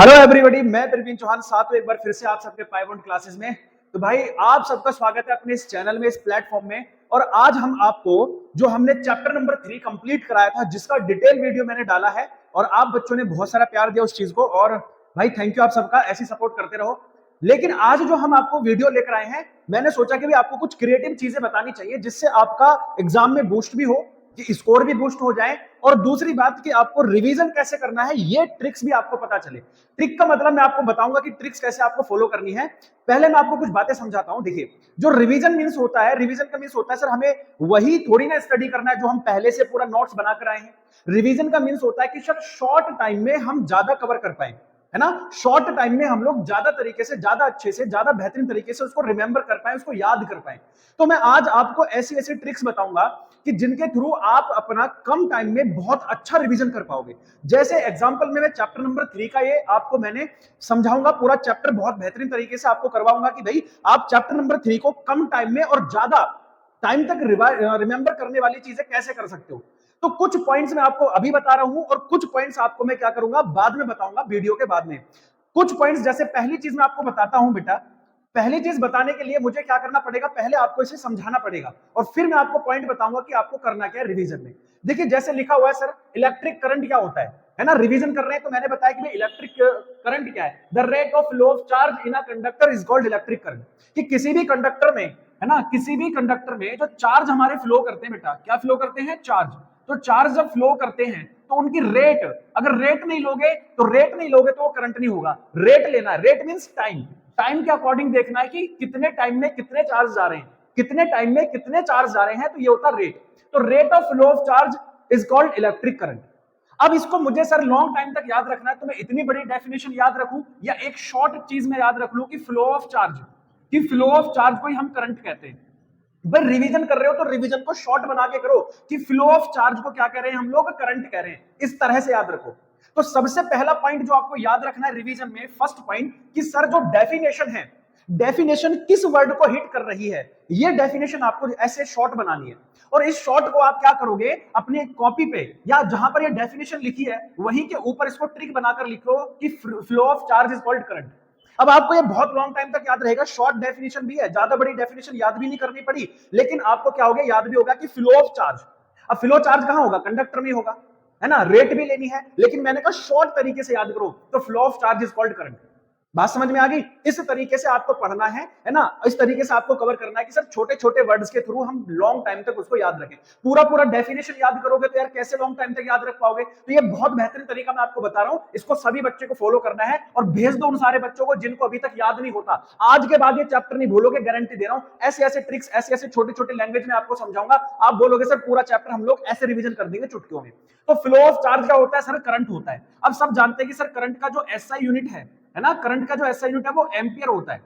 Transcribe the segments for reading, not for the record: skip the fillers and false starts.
Hello everybody, मैं प्रवीण चौहान साथ एक बार फिर से आप सबके पाइवट क्लासेस में। तो भाई आप सबका स्वागत है अपने इस चैनल में, इस प्लेटफॉर्म में। और आज हम आपको जो हमने चैप्टर नंबर 3 कंप्लीट कराया था, जिसका डिटेल वीडियो मैंने डाला है और आप बच्चों ने बहुत सारा प्यार दिया उस चीज को। और भाई थैंक यू, आप सबका ऐसी सपोर्ट करते रहो। लेकिन आज जो हम आपको वीडियो लेकर आए हैं, मैंने सोचा कि भाई आपको कुछ क्रिएटिव चीजें बतानी चाहिए जिससे आपका एग्जाम में बूस्ट भी हो, कि स्कोर भी बूस्ट हो जाए। और दूसरी बात कि आपको रिवीजन कैसे करना है, ये ट्रिक्स भी आपको पता चले। ट्रिक का मतलब मैं आपको बताऊंगा कि ट्रिक्स कैसे आपको फॉलो करनी है। पहले मैं आपको कुछ बातें समझाता हूं। देखिए, जो रिवीजन मींस होता है, रिवीजन का मींस होता है सर हमें वही थोड़ी ना स्टडी करना है जो हम पहले से पूरा नोट्स बनाकर आए हैं। रिवीजन का मींस होता है कि सर शॉर्ट टाइम में हम ज्यादा कवर कर पाए, है ना। शॉर्ट टाइम में हम लोग ज्यादा तरीके से, ज्यादा अच्छे से, ज्यादा बेहतरीन तरीके से उसको रिमेंबर कर पाए, उसको याद कर पाए। तो मैं आज आपको ऐसी ऐसी ट्रिक्स बताऊंगा कि जिनके थ्रू आप अपना कम टाइम में बहुत अच्छा रिवीजन कर पाओगे। जैसे एग्जांपल में मैं चैप्टर नंबर 3 का ये आपको मैंने समझाऊंगा, पूरा चैप्टर बहुत बेहतरीन तरीके से आपको करवाऊंगा कि भाई आप चैप्टर नंबर 3 को कम टाइम में और ज्यादा टाइम तक रिमेंबर करने वाली चीजें कैसे कर सकते हो। तो कुछ पॉइंट्स मैं आपको अभी बता रहा हूं और कुछ पॉइंट्स आपको मैं क्या करूंगा बाद में बताऊंगा, वीडियो के बाद में। कुछ पॉइंट्स, जैसे पहली चीज मैं आपको बताता हूं बेटा। पहली चीज बताने के लिए मुझे क्या करना पड़ेगा, पहले आपको इसे समझाना पड़ेगा और फिर मैं आपको पॉइंट बताऊंगा कि आपको करना क्या है रिवीजन में। देखिए, जैसे लिखा हुआ है सर, इलेक्ट्रिक करंट क्या होता है ना। रिवीजन कर रहे हैं तो मैंने बताया कि इलेक्ट्रिक करंट क्या है। The rate of flow of charge in a conductor is called electric current. कि किसी भी कंडक्टर में, है ना, किसी भी कंडक्टर में जो चार्ज हमारे फ्लो करते हैं बेटा, क्या फ्लो करते हैं, चार्ज। तो चार्ज जब फ्लो करते हैं तो उनकी रेट, अगर रेट नहीं लोगे तो वो करंट नहीं होगा। रेट लेना है, रेट मींस टाइम। टाइम के अकॉर्डिंग देखना है कि कितने टाइम में कितने चार्ज जा रहे हैं, कितने टाइम में कितने चार्ज जा रहे हैं, तो ये होता है रेट। तो rate of flow of charge is called electric current. अब इसको मुझे सर लॉन्ग टाइम तक याद रखना है, तो मैं इतनी बड़ी डेफिनेशन याद रखूं या एक शॉर्ट चीज में याद रख लूं कि फ्लो ऑफ चार्ज, कि फ्लो ऑफ चार्ज को ही हम करंट कहते हैं। भाई रिवीजन कर रहे हो तो रिवीजन को शॉर्ट बना के करो कि फ्लो ऑफ चार्ज को क्या कह रहे हैं हम लोग, करंट कह रहे हैं। इस तरह से याद रखो। तो सबसे पहला पॉइंट जो आपको याद रखना है रिवीजन में, फर्स्ट पॉइंट, कि सर जो डेफिनेशन है, डेफिनेशन किस वर्ड को हिट कर रही है, ये डेफिनेशन आपको ऐसे शॉर्ट बनानी है। और इस शॉर्ट को आप क्या करोगे, अपने कॉपी पे या जहां पर ये डेफिनेशन लिखी है वहीं के ऊपर इसको ट्रिक बनाकर लिखो कि flow of charge is called current. अब आपको ये बहुत लॉन्ग टाइम तक याद रहेगा, शॉर्ट डेफिनेशन भी है, ज्यादा बड़ी डेफिनेशन याद भी नहीं करनी पड़ी, लेकिन आपको क्या होगा, याद भी होगा कि फ्लो ऑफ चार्ज। अब फ्लो चार्ज कहां होगा, कंडक्टर में होगा, है ना। रेट भी लेनी है, लेकिन मैंने कहा शॉर्ट तरीके से याद करो, तो flow of charge is called current. बात समझ में आ गई। इस तरीके से आपको पढ़ना है ना। इस तरीके से आपको कवर करना है कि सर छोटे छोटे वर्ड्स के थ्रू हम लॉन्ग टाइम तक उसको याद रखें। पूरा पूरा डेफिनेशन याद करोगे तो यार कैसे लॉन्ग टाइम तक याद रख पाओगे। तो ये बहुत बेहतरीन तरीका मैं आपको बता रहा हूं, इसको सभी बच्चे को फॉलो करना है और भेज दो उन सारे बच्चों को जिनको अभी तक याद नहीं होता। आज के बाद ये चैप्टर नहीं भूलोगे, गारंटी दे रहा हूं। ऐसे ऐसे ट्रिक्स, ऐसे ऐसे छोटे छोटे लैंग्वेज में आपको समझाऊंगा, आप बोलोगे सर पूरा चैप्टर हम लोग ऐसे रिवीजन कर देंगे चुटकियों में। तो फ्लो ऑफ चार्ज क्या होता है सर, करंट होता है। अब सब जानते हैं कि सर करंट का जो एसआई यूनिट है ना, करंट का जो एसआई यूनिट है वो एम्पियर होता है।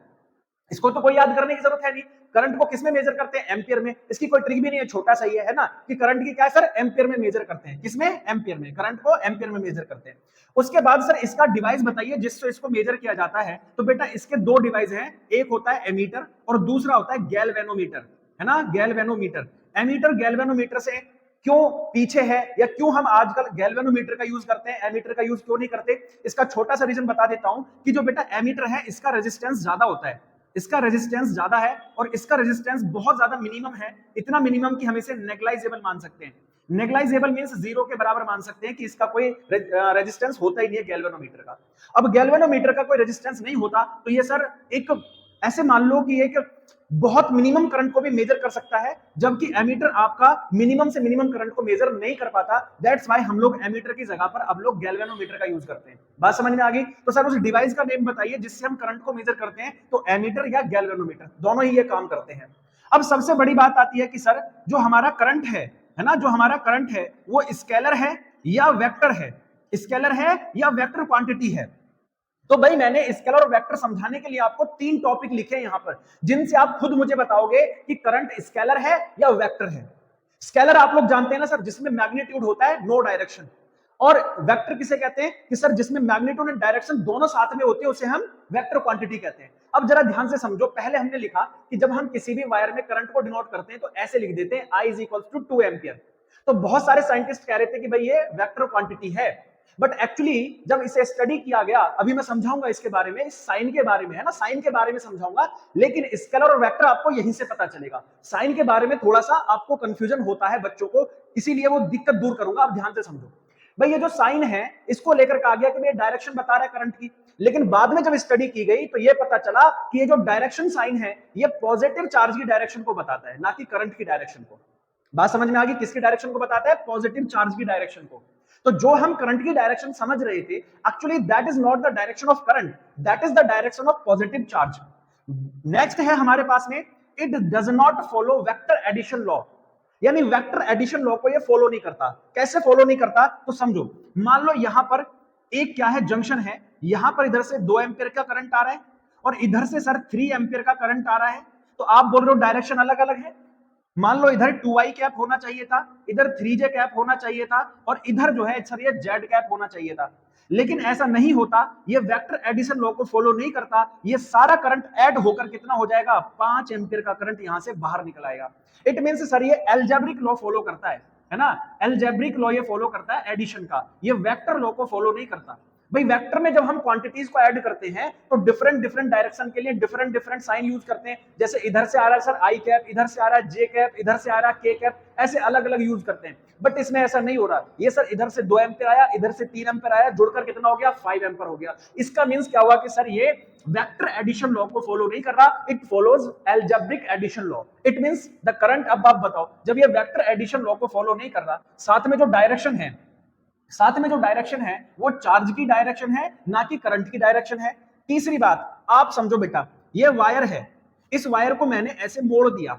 इसको तो कोई याद करने की जरूरत है नहीं। करंट को किसमें मेजर करते हैं, एम्पियर में। इसकी कोई ट्रिक भी नहीं है, छोटा सा ही है ना, कि करंट की क्या है सर, एम्पियर में मेजर करते हैं। किसमें, एम्पियर में। करंट को एम्पियर में मेजर करते हैं। उसके बाद सर इसका डिवाइस बताइए जिससे इसको मेजर किया जाता है। तो बेटा इसके दो डिवाइस हैं, एक होता है एमीटर और दूसरा होता है गैल्वेनोमीटर, है ना, गैल्वेनोमीटर। एमीटर गैल्वेनोमीटर से क्यों पीछे है, या क्यों हम आजकल गैल्वेनोमीटर का यूज करते हैं, एमीटर का यूज क्यों नहीं करते, इसका छोटा सा रीजन बता देता हूं। कि जो बेटा एमीटर है इसका रेजिस्टेंस ज्यादा होता है, इसका रेजिस्टेंस ज्यादा है और इसका रेजिस्टेंस बहुत ज्यादा मिनिमम है। इतना मिनिमम कि हम इसे नेग्लाइजेबल मान सकते हैं। नेग्लाइजेबल मींस जीरो के बराबर मान सकते हैं कि इसका कोई रेजिस्टेंस होता ही नहीं है गैल्वेनोमीटर का। अब गैल्वेनोमीटर का कोई रेजिस्टेंस नहीं होता तो ये सर एक, ऐसे मान लो कि एक बहुत मिनिमम करंट को भी मेजर कर सकता है, जबकि एमीटर आपका मिनिमम से मिनिमम करंट को मेजर नहीं कर पाता। दैट्स व्हाई हम लोग एमीटर की जगह पर अब लोग गैल्वेनोमीटर का यूज करते हैं। बात समझ में आ गई। तो सर उस डिवाइस का नेम बताइए जिससे हम करंट को मेजर करते हैं, तो एमीटर या गैल्वेनोमीटर, दोनों ही ये काम करते हैं। अब सबसे बड़ी बात आती है कि सर जो हमारा करंट है ना, जो हमारा करंट है वो स्केलर है या वेक्टर है, स्केलर है या वेक्टर क्वांटिटी है। तो भाई मैंने स्केलर और वेक्टर समझाने के लिए आपको 3 टॉपिक लिखे हैं यहां पर, जिनसे आप खुद मुझे बताओगे कि करंट स्केलर है या वेक्टर है। स्केलर आप लोग जानते हैं ना सर, जिसमें मैग्नीट्यूड होता है, नो डायरेक्शन। और वेक्टर किसे कहते हैं, कि सर जिसमें मैग्नीट्यूड और डायरेक्शन दोनों साथ में होते हैं उसे हम वेक्टर क्वांटिटी कहते हैं। अब जरा ध्यान से समझो, पहले हमने लिखा कि जब हम किसी भी वायर में करंट को डिनोट करते हैं तो ऐसे लिख देते हैं I = 2 एम्पियर। तो बहुत सारे साइंटिस्ट कह रहे थे कि भाई ये वेक्टर क्वांटिटी है। बट एक्चुअली जब इसे स्टडी किया गया, अभी मैं समझाऊंगा इसके बारे में, इस साइन के बारे में, है ना, साइन के बारे में समझाऊंगा, लेकिन स्केलर और वेक्टर आपको यहीं से पता चलेगा। साइन के बारे में थोड़ा सा आपको कंफ्यूजन होता है बच्चों को, इसीलिए वो दिक्कत दूर करूंगा, आप ध्यान से समझो। भाई ये जो साइन है इसको लेकर कहा गया कि ये डायरेक्शन बता रहा है करंट की, लेकिन बाद में जब स्टडी की गई तो ये पता चला कि ये जो डायरेक्शन साइन है ये पॉजिटिव चार्ज की डायरेक्शन को बताता है, ना कि करंट की डायरेक्शन को। बात समझ में आ गई? किसकी डायरेक्शन को बताता है? पॉजिटिव चार्ज की डायरेक्शन को। तो जो हम करंट की डायरेक्शन समझ रहे थे, actually that is not the direction of current, that is the direction of positive charge. Next है हमारे पास में, it does not follow vector addition law, यानी वेक्टर एडिशन लॉ को ये फॉलो नहीं करता। कैसे फॉलो नहीं करता? तो समझो, मान लो यहां पर एक क्या है, जंक्शन है, यहां पर इधर से 2 एम्पियर का करंट आ रहा है और इधर से सर 3 एम्पियर का करंट आ रहा है, तो आप बोल रहे हो डायरेक्शन अलग अलग है। मान लो इधर 2i कैप होना चाहिए था, इधर 3j कैप होना चाहिए था, और इधर जो है सर ये z कैप होना चाहिए था, लेकिन ऐसा नहीं होता, ये वेक्टर एडिशन लॉ को फॉलो नहीं करता। ये सारा करंट ऐड होकर कितना हो जाएगा? 5 एम्पियर का करंट यहां से बाहर निकल आएगा। इट मींस सर ये एल्जेब्रिक लॉ फॉलो करता है ना, एल्जेब्रिक लॉ ये फॉलो करता है एडिशन का, ये वेक्टर लॉ को फॉलो नहीं करता। भाई वेक्टर में जब हम क्वांटिटीज को ऐड करते हैं तो डिफरेंट डिफरेंट डायरेक्शन के लिए डिफरेंट डिफरेंट साइन यूज करते हैं। जैसे इधर से आ रहा है सर आई कैप, इधर से आ रहा है जे कैप, इधर से आ रहा है के कैप, ऐसे अलग अलग यूज करते हैं। बट इसमें ऐसा नहीं हो रहा, ये सर इधर से 2 एम्पियर आया, इधर से 3 एम्पियर आया, जुड़कर कितना हो गया? 5 एम्पियर हो गया। इसका मींस क्या हुआ कि सर ये वेक्टर एडिशन लॉ को फॉलो नहीं कर रहा, it follows algebraic addition law. It means the current, अब आप बताओ, जब ये वेक्टर एडिशन लॉ को फॉलो नहीं कर रहा, साथ में जो डायरेक्शन है, साथ में जो डायरेक्शन है वो चार्ज की डायरेक्शन है, ना कि करंट की डायरेक्शन है। तीसरी बात आप समझो बेटा, ये वायर है, इस वायर को मैंने ऐसे मोड़ दिया,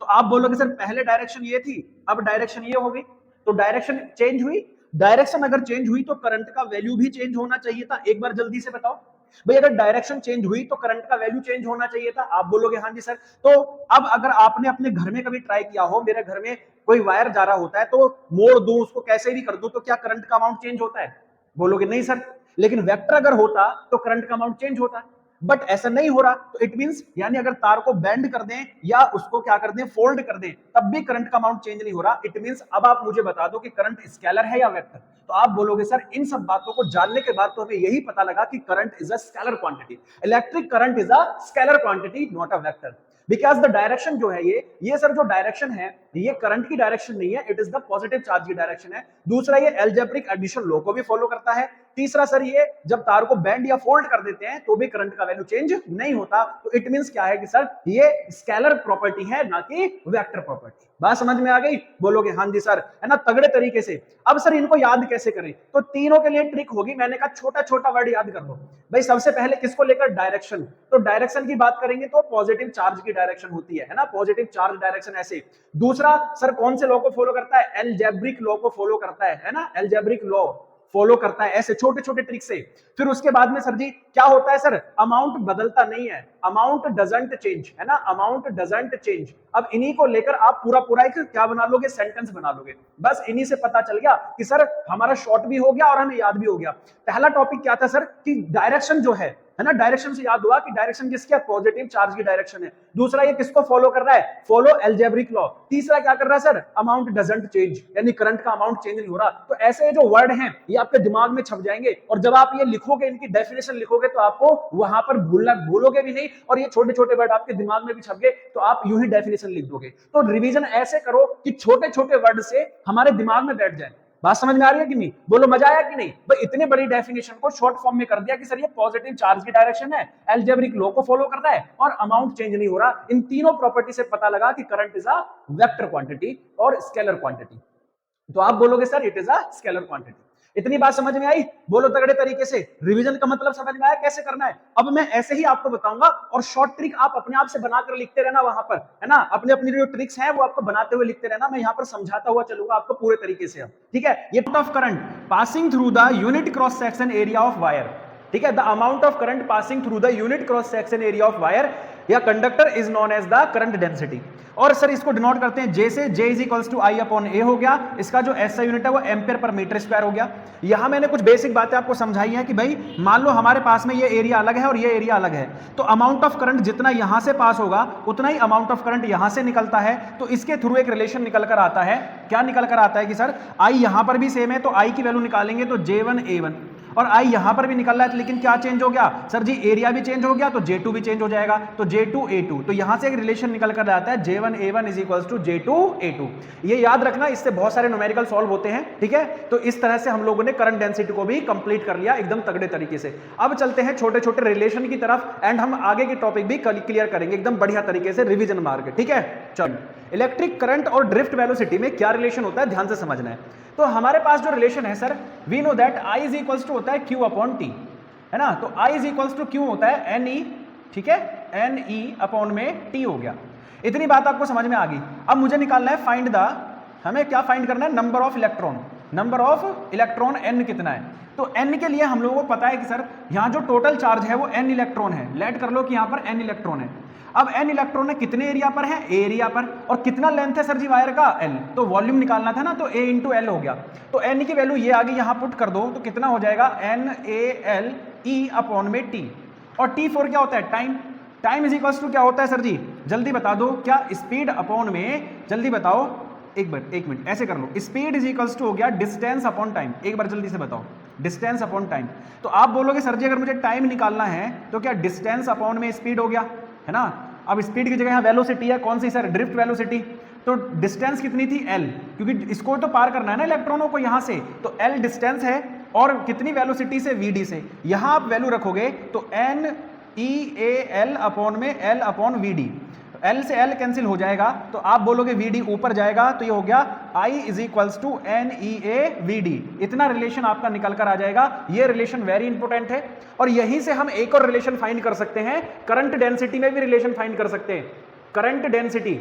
तो आप बोलोगे सर पहले डायरेक्शन ये थी, अब डायरेक्शन ये हो गई, तो डायरेक्शन चेंज हुई। डायरेक्शन अगर चेंज हुई तो करंट का वैल्यू भी चेंज होना चाहिए था। एक बार जल्दी से बताओ भाई, अगर डायरेक्शन चेंज हुई तो करंट का वैल्यू चेंज होना चाहिए था। आप बोलोगे हाँ जी सर। तो अब अगर आपने अपने घर में कभी ट्राई किया हो, मेरे घर में कोई वायर जा रहा होता है तो मोड़ दूं, उसको कैसे भी कर दूं, तो क्या करंट का अमाउंट चेंज होता है? बोलोगे नहीं सर। लेकिन वेक्टर अगर होता तो करंट का अमाउंट चेंज होता, बट ऐसा नहीं हो रहा। तो इट मींस यानी अगर तार को बेंड कर दें या उसको क्या कर दें, फोल्ड कर दें, तब भी करंट का अमाउंट चेंज नहीं हो रहा। इट मींस अब आप मुझे बता दो कि करंट स्केलर है या वेक्टर। तो आप बोलोगे सर इन सब बातों को जानने के बाद तो हमें यही पता लगा कि current is a scalar quantity, electric current is a scalar quantity, not a vector. Because the direction जो है ये सर जो डायरेक्शन है ये करंट की डायरेक्शन नहीं है, it is the positive charge की डायरेक्शन है। दूसरा ये एल्जेब्रिक एडिशन लॉ को भी फॉलो करता है। तीसरा सर ये जब तार को बेंड या फोल्ड कर देते हैं तो भी करंट का वैल्यू चेंज नहीं होता। तो इट मींस क्या है कि सर ये स्केलर प्रॉपर्टी है, ना कि वेक्टर प्रॉपर्टी। बात समझ में आ गई? बोलोगे हाँ जी सर, है ना, तगड़े तरीके से। अब सर इनको याद कैसे करें? तो तीनों के लिए ट्रिक होगी। मैंने कहा छोटा छोटा वर्ड याद कर लो भाई। सबसे पहले किसको लेकर? डायरेक्शन। तो डायरेक्शन की बात करेंगे तो पॉजिटिव चार्ज की डायरेक्शन होती है ना, पॉजिटिव चार्ज डायरेक्शन ऐसे। दूसरा सर कौन से लॉ को फॉलो करता है? एल्जेब्रिक लॉ को फॉलो करता है ना, एल्जेब्रिक लॉ फॉलो करता है ऐसे छोटे छोटे ट्रिक से। फिर उसके बाद में सर जी क्या होता है? सर अमाउंट बदलता नहीं है, अमाउंट डजंट चेंज, है ना, अमाउंट डजंट चेंज। अब इन्हीं को लेकर आप पूरा पूरा एक क्या बना लोगे? सेंटेंस बना लोगे। बस इन्हीं से पता चल गया कि सर हमारा शॉर्ट भी हो गया और हमें याद भी हो गया। पहला टॉपिक क्या था सर कि डायरेक्शन जो है ना, डायरेक्शन से याद हुआ कि डायरेक्शन किसकी है? पॉजिटिव चार्ज की डायरेक्शन है। दूसरा ये किसको फॉलो कर रहा है? Follow algebraic law. तीसरा क्या कर रहा है सर? अमाउंट डजंट चेंज, यानी करंट का अमाउंट चेंज नहीं हो रहा। तो ऐसे जो वर्ड हैं ये आपके दिमाग में छप जाएंगे, और जब आप ये लिखोगे, इनकी डेफिनेशन लिखोगे, तो आपको वहां पर भूलोगे भी नहीं, और ये छोटे छोटे वर्ड आपके दिमाग में भी छप गए तो आप यूं ही डेफिनेशन लिख दोगे। तो रिवीजन ऐसे करो कि छोटे छोटे वर्ड से हमारे दिमाग में बैठ जाए। बात समझ में आ रही है कि नहीं? बोलो मजा आया कि नहीं? भाई इतनी बड़ी डेफिनेशन को शॉर्ट फॉर्म में कर दिया कि सर ये पॉजिटिव चार्ज की डायरेक्शन है, एल्जेब्रिक लॉ को फॉलो करता है और अमाउंट चेंज नहीं हो रहा। इन तीनों प्रॉपर्टी से पता लगा कि current is a vector quantity और स्केलर क्वांटिटी। तो आप बोलोगे sir it is a scalar quantity. इतनी बात समझ में आई? बोलो तगड़े तरीके से। रिवीजन का मतलब समझ में आया कैसे करना है? अब मैं ऐसे ही आपको बताऊंगा और शॉर्ट ट्रिक आप अपने आप से बनाकर लिखते रहना वहां पर, है ना, अपने अपनी जो ट्रिक्स हैं वो आपको बनाते हुए लिखते रहना। मैं यहाँ पर समझाता हुआ चलूंगा आपको पूरे तरीके से। अब ठीक है, ये of current passing through the unit cross section area of wire, ठीक है, the amount of current passing through the unit cross section area of wire या conductor is known as the current density. और sir इसको denote करते हैं J से, J is equals to I upon A हो गया, इसका जो एसआई यूनिट है वो एम्पियर पर मीटर स्क्वायर हो गया। यहां मैंने कुछ बेसिक बातें आपको समझाई हैं कि भाई मान लो हमारे पास में ये एरिया अलग है और ये एरिया अलग है, तो अमाउंट ऑफ करंट जितना यहां से पास होगा उतना ही अमाउंट ऑफ करंट यहां से निकलता है। तो इसके थ्रू एक रिलेशन निकल कर आता है, क्या निकल कर आता है कि सर आई यहां पर भी सेम है, तो आई की वैल्यू निकालेंगे तो J1 A1, और आई यहां पर भी निकल रहा है, लेकिन क्या चेंज हो गया सर जी, एरिया भी चेंज हो गया तो J2 भी चेंज हो जाएगा, तो J2 A2, तो यहां से एक रिलेशन निकल कर आता है J1 A1 is equals to J2 A2। ये याद रखना, इससे बहुत सारे न्यूमेरिकल सॉल्व होते हैं, ठीक है। तो इस तरह से हम लोगों ने करंट डेंसिटी को भी कंप्लीट कर लिया एकदम तगड़े तरीके से। अब चलते हैं छोटे छोटे रिलेशन की तरफ, एंड हम आगे की टॉपिक भी क्लियर करेंगे एकदम बढ़िया तरीके से, रिविजन मार के, ठीक है। चलो, इलेक्ट्रिक करंट और ड्रिफ्ट वेलोसिटी में क्या रिलेशन होता है ध्यान से समझना है। तो हमारे पास जो रिलेशन है sir, we know that I is equals to होता है Q अपॉन T, है ना। तो I is equals to Q होता है NE, ठीक है, NE अपॉन में T हो गया। इतनी बात आपको समझ में आ गई। अब मुझे निकालना है फाइंड द, हमें क्या फाइंड करना है, number of electron. Number of electron N कितना है, तो N के लिए हम लोगों को पता है कि सर यहाँ जो टोटल चार्ज है वो N इलेक्ट्रॉन है। लेट कर लो कि यहाँ पर N इलेक्ट्रॉन है। अब N इलेक्ट्रॉन है कितने एरिया पर है, A एरिया पर, और कितना लेंथ है सर जी वायर का, L, तो वॉल्यूम निकालना था ना, तो A इंटू L हो गया। तो N की वैल्यू ये आ गई, यहाँ पुट कर दो तो कितना हो जाएगा, NaLE अपॉन में T, और T फॉर क्या होता है, time. Time is equals to क्या होता है सर जी, जल्दी बता दो, क्या स्पीड अपॉन में, जल्दी बताओ, एक मिनट ऐसे कर लो, स्पीड इज इक्वल्स टू हो गया डिस्टेंस अपॉन टाइम। एक बार जल्दी से बताओ, डिस्टेंस अपॉन टाइम। तो आप बोलोगे सर जी अगर मुझे टाइम निकालना है तो क्या डिस्टेंस अपॉन में स्पीड हो गया, है ना। अब स्पीड की जगह यहाँ वेलोसिटी है, कौन सी सर, ड्रिफ्ट वेलोसिटी। तो डिस्टेंस कितनी थी, L, क्योंकि इसको तो पार करना है ना इलेक्ट्रॉनों को यहाँ से, तो L डिस्टेंस है, और कितनी वेलोसिटी से, Vd से। यहाँ आप वैल्यू रखोगे तो NeAL अपॉन में L अपॉन Vd, L से L कैंसिल हो जाएगा, तो आप बोलोगे Vd ऊपर जाएगा, तो ये हो गया I is equals to NeAVd। इतना रिलेशन आपका निकल कर आ जाएगा। ये रिलेशन वेरी इंपॉर्टेंट है, और यहीं से हम एक और रिलेशन फाइंड कर सकते हैं, करंट डेंसिटी में भी रिलेशन फाइंड कर सकते हैं, करंट डेंसिटी।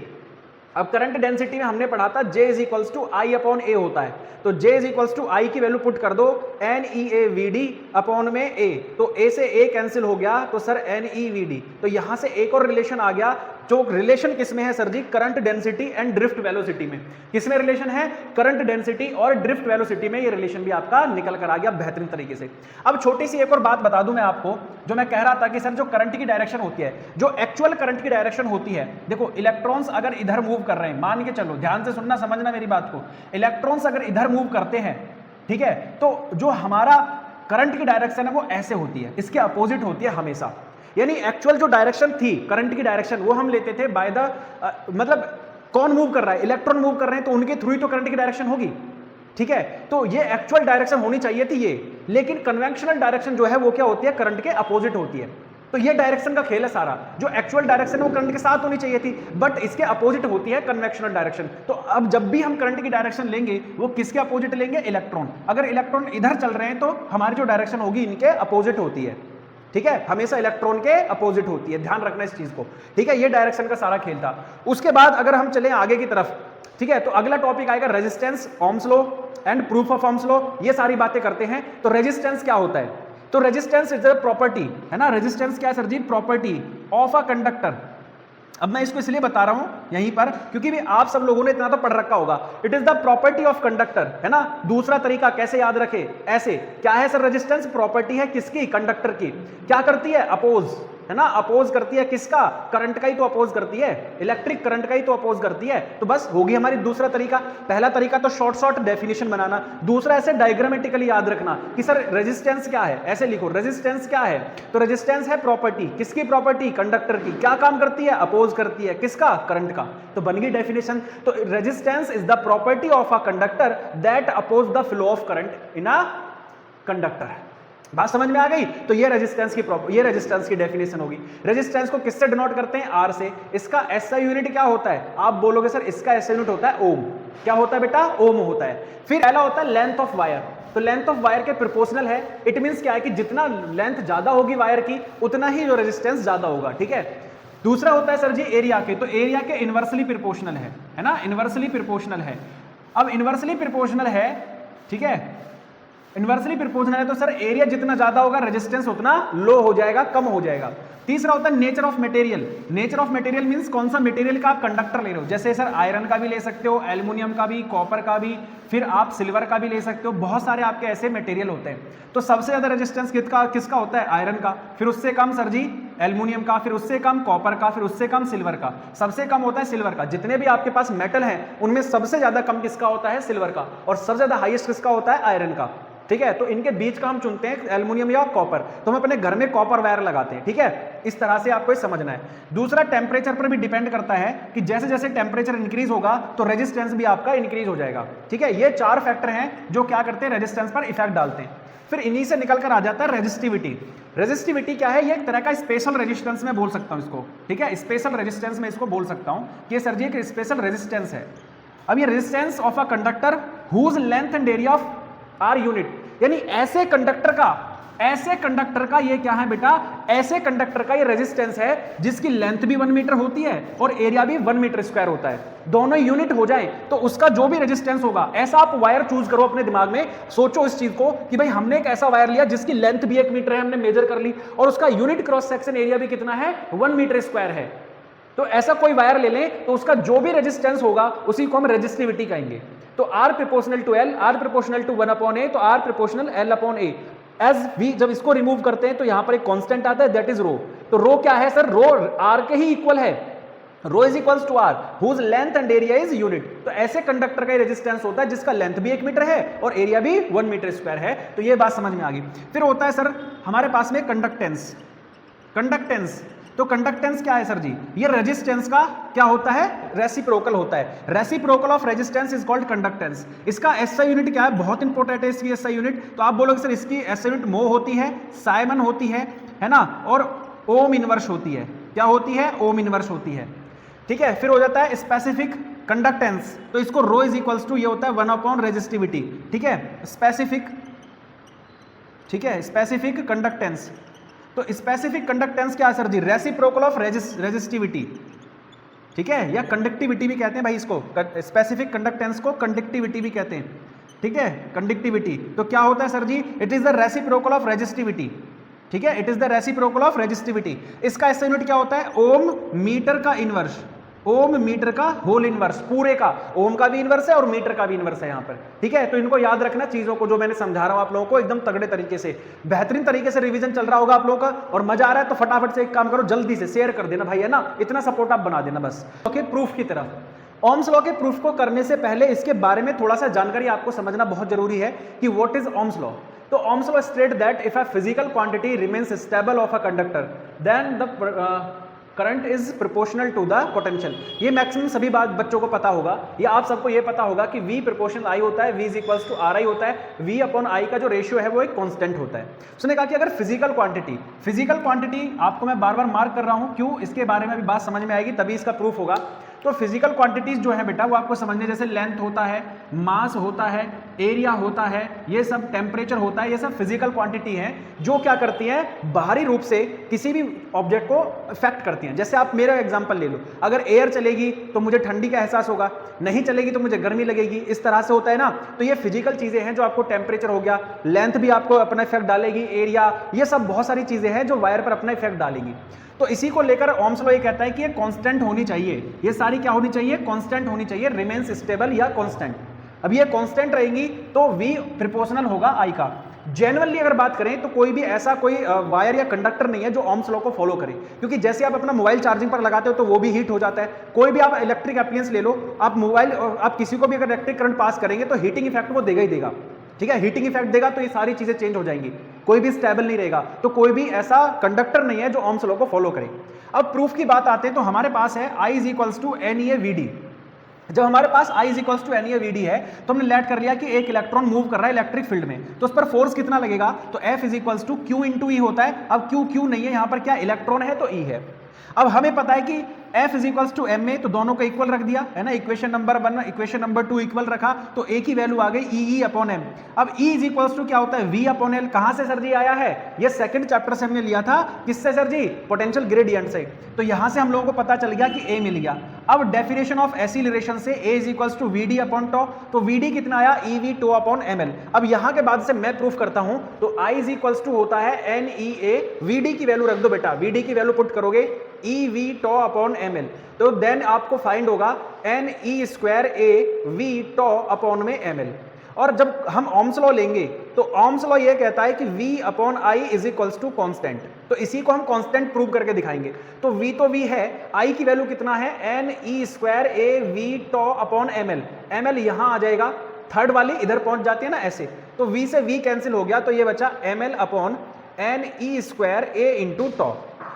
अब करंट डेंसिटी में हमने पढ़ा था J is equals to I upon A होता है, तो J is equals to I की वैल्यू पुट कर दो NeAVd अपॉन में A, तो A से A कैंसिल हो गया, तो सर NeVd। तो यहां से एक और रिलेशन आ गया, जो रिलेशन किसमें है सर जी, current density and drift velocity में। किसमें रिलेशन है, करंट डेंसिटी और ड्रिफ्ट वेलोसिटी में, ये रिलेशन भी आपका निकल कर आ गया बेहतरीन तरीके से। अब छोटी सी एक और बात बता दूं मैं आपको, जो मैं कह रहा था कि सर जो करंट की डायरेक्शन होती है, जो एक्चुअल करंट की डायरेक्शन होती है, देखो इलेक्ट्रॉन्स अगर इधर मूव कर रहे हैं, मान के चलो, ध्यान से सुनना समझना मेरी बात को, इलेक्ट्रॉन्स अगर इधर मूव करते हैं, ठीक है, तो जो हमारा करंट की डायरेक्शन है वो ऐसे होती है, इसके अपोजिट होती है हमेशा। यानी एक्चुअल जो डायरेक्शन थी करंट की डायरेक्शन, वो हम लेते थे बाय द, मतलब कौन मूव कर रहा है, इलेक्ट्रॉन मूव कर रहे हैं, तो उनके थ्रू ही तो करंट की डायरेक्शन होगी, ठीक है। तो ये एक्चुअल डायरेक्शन होनी चाहिए थी ये, लेकिन कन्वेंशनल डायरेक्शन जो है वो क्या होती है, करंट के अपोजिट होती है। तो ये डायरेक्शन का खेल है सारा, जो एक्चुअल डायरेक्शन है वो करंट के साथ होनी चाहिए थी, बट इसके अपोजिट होती है कन्वेंशनल डायरेक्शन। तो अब जब भी हम करंट की डायरेक्शन लेंगे, वो किसके अपोजिट लेंगे, इलेक्ट्रॉन। अगर इलेक्ट्रॉन इधर चल रहे हैं तो हमारी जो डायरेक्शन होगी इनके अपोजिट होती है, ठीक है, हमेशा इलेक्ट्रॉन के अपोजिट होती है, ध्यान रखना इस चीज को, ठीक है। ये डायरेक्शन का सारा खेल था। उसके बाद अगर हम चले आगे की तरफ, ठीक है, तो अगला टॉपिक आएगा resistance, Ohm's law and proof of Ohm's law. ये सारी बातें करते हैं। तो रेजिस्टेंस क्या होता है, तो रेजिस्टेंस इज अ प्रॉपर्टी, है ना। रेजिस्टेंस क्या है सर जी, प्रॉपर्टी ऑफ अ कंडक्टर। अब मैं इसको इसलिए बता रहा हूं यहीं पर क्योंकि भी आप सब लोगों ने इतना तो पढ़ रखा होगा, it is the property of conductor, है ना। दूसरा तरीका कैसे याद रखे, ऐसे, क्या है सर, रेजिस्टेंस प्रॉपर्टी है किसकी, कंडक्टर की। क्या करती है, अपोज, है ना, अपोज करती है किसका, करंट का ही तो अपोज करती है, इलेक्ट्रिक करंट का ही तो अपोज करती है। तो बस होगी हमारी दूसरा तरीका। पहला तरीका तो शॉर्ट डेफिनेशन बनाना, दूसरा ऐसे डायग्रामेटिकली याद रखना कि सर रेजिस्टेंस क्या है, ऐसे लिखो, रेजिस्टेंस क्या है, तो रेजिस्टेंस है प्रॉपर्टी, किसकी प्रॉपर्टी, कंडक्टर की। क्या काम करती है, अपोज करती है किसका, करंट का। तो बन गई डेफिनेशन। तो resistance is the property of a conductor that oppose the flow of current in a conductor. बात समझ में आ गई। तो ये रेजिस्टेंस की डेफिनेशन होगी। रेजिस्टेंस को किससे डिनोट करते हैं, आर से। इसका एसआई यूनिट क्या होता है, आप बोलोगे सर इसका एसआई यूनिट होता है ओम। क्या होता है बेटा, ओम होता है। फिर पहला होता है लेंथ ऑफ वायर, तो लेंथ ऑफ वायर के प्रोपोर्शनल है। इट मींस क्या है कि जितना लेंथ ज्यादा होगी वायर की, उतना ही जो रेजिस्टेंस ज्यादा होगा, ठीक है। दूसरा होता है सर जी एरिया के, तो एरिया के इनवर्सली प्रोपोर्शनल है ना, इनवर्सली प्रोपोर्शनल है। अब इनवर्सली प्रोपोर्शनल है, ठीक है, इनवर्सली प्रोपोर्शनल है तो सर एरिया जितना ज्यादा होगा रेजिस्टेंस उतना लो हो जाएगा, कम हो जाएगा। तीसरा होता है nature of material. Nature of material means कौन सा मटेरियल का आप कंडक्टर ले रहे हो, जैसे सर आयरन का भी ले सकते हो, एल्युमिनियम का भी, कॉपर का भी, फिर आप सिल्वर का भी ले सकते हो, बहुत सारे आपके ऐसे मटेरियल होते हैं। तो सबसे ज्यादा रेजिस्टेंस किसका होता है? आयरन का, फिर उससे कम सर जी एल्युमिनियम का, फिर उससे कम कॉपर का, फिर उससे कम सिल्वर का, सबसे कम होता है सिल्वर का। जितने भी आपके पास मेटल हैं उनमें सबसे ज्यादा कम किसका होता है? सिल्वर का, और सबसे ज्यादा हाईएस्ट किसका होता है? आयरन का। ठीक है, तो इनके बीच का हम चुनते हैं एल्युमिनियम या कॉपर, तो हम अपने घर में कॉपर वायर लगाते हैं। ठीक है, इस तरह से आपको समझना है। दूसरा टेम्परेचर पर भी डिपेंड करता है कि जैसे जैसे टेम्परेचर इंक्रीज होगा तो रेजिस्टेंस भी आपका इंक्रीज हो जाएगा। ठीक है, ये 4 फैक्टर हैं जो क्या करते हैं? रेजिस्टेंस पर इफेक्ट डालते हैं। फिर इन्हीं से निकल कर आ जाता है रेजिस्टिविटी। रेजिस्टिविटी क्या है? ये एक तरह का स्पेशल रेजिस्टेंस में बोल सकता हूं इसको। ठीक है, स्पेशल रेजिस्टेंस में इसको बोल सकता हूं कि सर जी एक स्पेशल रेजिस्टेंस है। अब ये resistance of a conductor whose length and area of are unit, यानी ऐसे कंडक्टर का ये क्या है बेटा? ऐसे कंडक्टर का ये रेजिस्टेंस है जिसकी लेंथ भी 1 मीटर होती है और एरिया भी 1 मीटर स्क्वायर होता है। दोनों यूनिट हो जाए तो उसका जो भी रेजिस्टेंस होगा, ऐसा आप वायर चूज करो अपने दिमाग में, सोचो इस चीज को कि भाई हमने एक ऐसा वायर लिया जिसकी लेंथ भी 1 मीटर है, हमने मेजर कर ली, और उसका यूनिट क्रॉस सेक्शन एरिया भी कितना है? 1 मीटर स्क्वायर है। तो ऐसा कोई वायर ले लें तो उसका जो भी रेजिस्टेंस होगा उसी को हम रेजिस्टिविटी कहेंगे। तो R proportional to L, R proportional to 1/A, तो R proportional L/A। As V जब इसको रिमूव करते हैं तो यहां पर एक कांस्टेंट आता है, दैट इज रो। तो रो क्या है सर? रो R के ही इक्वल है। Rho is equals to R whose length and area is unit. तो ऐसे कंडक्टर का रेजिस्टेंस होता है जिसका लेंथ भी 1 मीटर है और एरिया भी 1 मीटर स्क्वायर है। तो ये बात समझ में आ गई। फिर होता है सर हमारे पास में कंडक्टेंस। कंडक्टेंस, तो कंडक्टेंस क्या है सर जी? ये रेजिस्टेंस का क्या होता है? रेसिप्रोकल होता है। Reciprocal of resistance is called conductance. इसका एसआई यूनिट क्या है? बहुत इंपॉर्टेंट है इसकी एसआई यूनिट। तो आप बोलोगे सर इसकी एसआई यूनिट मो होती है, साइमन होती है ना, और ओम इनवर्स होती है। क्या होती है? ओम इनवर्स होती है। ठीक है, फिर हो जाता है स्पेसिफिक कंडक्टेंस, तो इसको रो इज इक्वल्स टू ये होता है 1/, रेजिस्टिविटी। ठीक है, स्पेसिफिक, ठीक है, स्पेसिफिक कंडक्टेंस। तो स्पेसिफिक कंडक्टेंस क्या है सर जी? Reciprocal of resistivity. ठीक है, या कंडक्टिविटी भी कहते हैं भाई इसको। स्पेसिफिक कंडक्टेंस को कंडक्टिविटी भी कहते हैं। ठीक है, कंडक्टिविटी। तो क्या होता है सर जी? It is the reciprocal of resistivity. ठीक है, it is the reciprocal of resistivity. इसका एसआई यूनिट क्या होता है? ओम मीटर का इनवर्स। ओम मीटर का होल इनवर्स, पूरे का। ओम का भी इनवर्स है और मीटर का भी इनवर्स है यहाँ पर। ठीक है, तो इनको याद रखना चीजों को, जो मैंने समझा रहा हूं आप लोगों को एकदम तगड़े तरीके से, बेहतरीन तरीके से रिवीजन चल रहा होगा आप लोगों का और मजा आ रहा है तो फटाफट से एक काम करो, जल्दी से शेयर कर देना भाई, है ना, इतना सपोर्ट आप बना देना बस। ओके, प्रूफ की तरफ। ओम्स लॉ के प्रूफ को करने से पहले इसके बारे में थोड़ा सा जानकारी आपको समझना बहुत जरूरी है कि व्हाट इज ओम्स लॉ। तो Ohm's law state that if a physical quantity remains stable of a conductor then the current is proportional to the potential. ये मैक्सिमम सभी बात बच्चों को पता होगा, ये आप सबको ये पता होगा कि V प्रोपोर्शनल I होता है, V is equals to RI होता है। V/I का जो रेशियो है वो एक कांस्टेंट होता है। उसने कहा कि अगर फिजिकल क्वांटिटी आपको मैं बार बार मार्क कर रहा हूं, क्यों? इसके बारे में भी बात समझ में आएगी तभी इसका प्रूफ होगा। तो फिजिकल क्वांटिटीज जो है बेटा वो आपको समझने, जैसे लेंथ होता है, मास होता है, एरिया होता है, ये सब टेम्परेचर होता है, ये सब फिजिकल क्वांटिटी है जो क्या करती हैं? बाहरी रूप से किसी भी ऑब्जेक्ट को इफेक्ट करती हैं। जैसे आप मेरा एग्जांपल ले लो, अगर एयर चलेगी तो मुझे ठंडी का एहसास होगा, नहीं चलेगी तो मुझे गर्मी लगेगी, इस तरह से होता है ना। तो ये फिजिकल चीजें हैं जो आपको, टेम्परेचर हो गया, लेंथ भी आपको अपना इफेक्ट डालेगी, एरिया, ये सब बहुत सारी चीजें हैं जो वायर पर अपना इफेक्ट डालेगी। तो इसी को लेकर ओम्स लॉ ये कहता है कि ये कांस्टेंट होनी चाहिए, ये सारी क्या होनी चाहिए? कांस्टेंट होनी चाहिए, रिमेन्स स्टेबल या कांस्टेंट। अब ये कांस्टेंट रहेंगी तो V प्रोपोर्शनल होगा I का। जनरली अगर बात करें तो कोई भी ऐसा कोई वायर या कंडक्टर नहीं है जो ओम्स लॉ को फॉलो करे, क्योंकि जैसे आप अपना मोबाइल चार्जिंग पर लगाते हो तो वो भी हीट हो जाता है। कोई भी आप इलेक्ट्रिक एप्लायंस ले लो, आप मोबाइल, आप किसी को भी अगर इलेक्ट्रिक करंट पास करेंगे तो हीटिंग इफेक्ट वो देगा ही देगा। ठीक है, हीटिंग इफेक्ट देगा तो ये सारी चीजें चेंज हो जाएंगी, कोई भी स्टेबल नहीं रहेगा। तो कोई भी ऐसा कंडक्टर नहीं है जो ओम्स लॉ को फॉलो करे। अब प्रूफ की बात आते हैं तो हमारे पास है I is equals to NeVd। जब हमारे पास I is equals to NeVd है तो हमने लेट कर लिया कि एक इलेक्ट्रॉन मूव कर रहा है इलेक्ट्रिक फील्ड में, तो उस पर फोर्स कितना लगेगा? तो F is equals to Q into E होता है। अब Q नहीं है यहाँ पर, क्या इलेक्ट्रॉन है तो E है। अब हमें पता है कि F is equals to M A, तो दोनों को इक्वल रख दिया है ना, equation number 1 equation number 2 equal रखा, तो ए की वैल्यू आ गई ई अपॉन एम। अब ई इज इक्वल्स टू क्या होता है, वी अपॉन एल। कहां से सर जी आया है, ये सेकंड चैप्टर से हमने लिया था, किससे सर जी, पोटेंशियल ग्रेडियंट से। तो यहां से हम लोगों को पता चल गया कि ए मिल गया। अब डेफिनेशन ऑफ एक्सीलरेशन से A is equals to V D upon tau, तो वी डी कितना आया, E V tau upon M L. अब यहां के बाद से मैं प्रूफ करता हूं, तो आई इज इक्वल्स टू होता है N E A, V D की वैल्यू रख दो बेटा, वी डी की वैल्यू पुट करोगे E V tau upon M L, तो देन आपको फाइंड होगा N E square A V tau upon में एम एल। और जब हम ओम्स लॉ लेंगे तो ओम्स लॉ ये कहता है कि v upon I is equals to constant, तो इसी को हम कॉन्स्टेंट प्रूव करके दिखाएंगे। तो v तो v है, i की वैल्यू कितना है, N E square A V tau upon M L. M L यहां आ जाएगा, थर्ड वाली इधर पहुंच जाती है ना ऐसे, तो v से v कैंसिल हो गया, तो ये बचा M L upon N E square A into tau.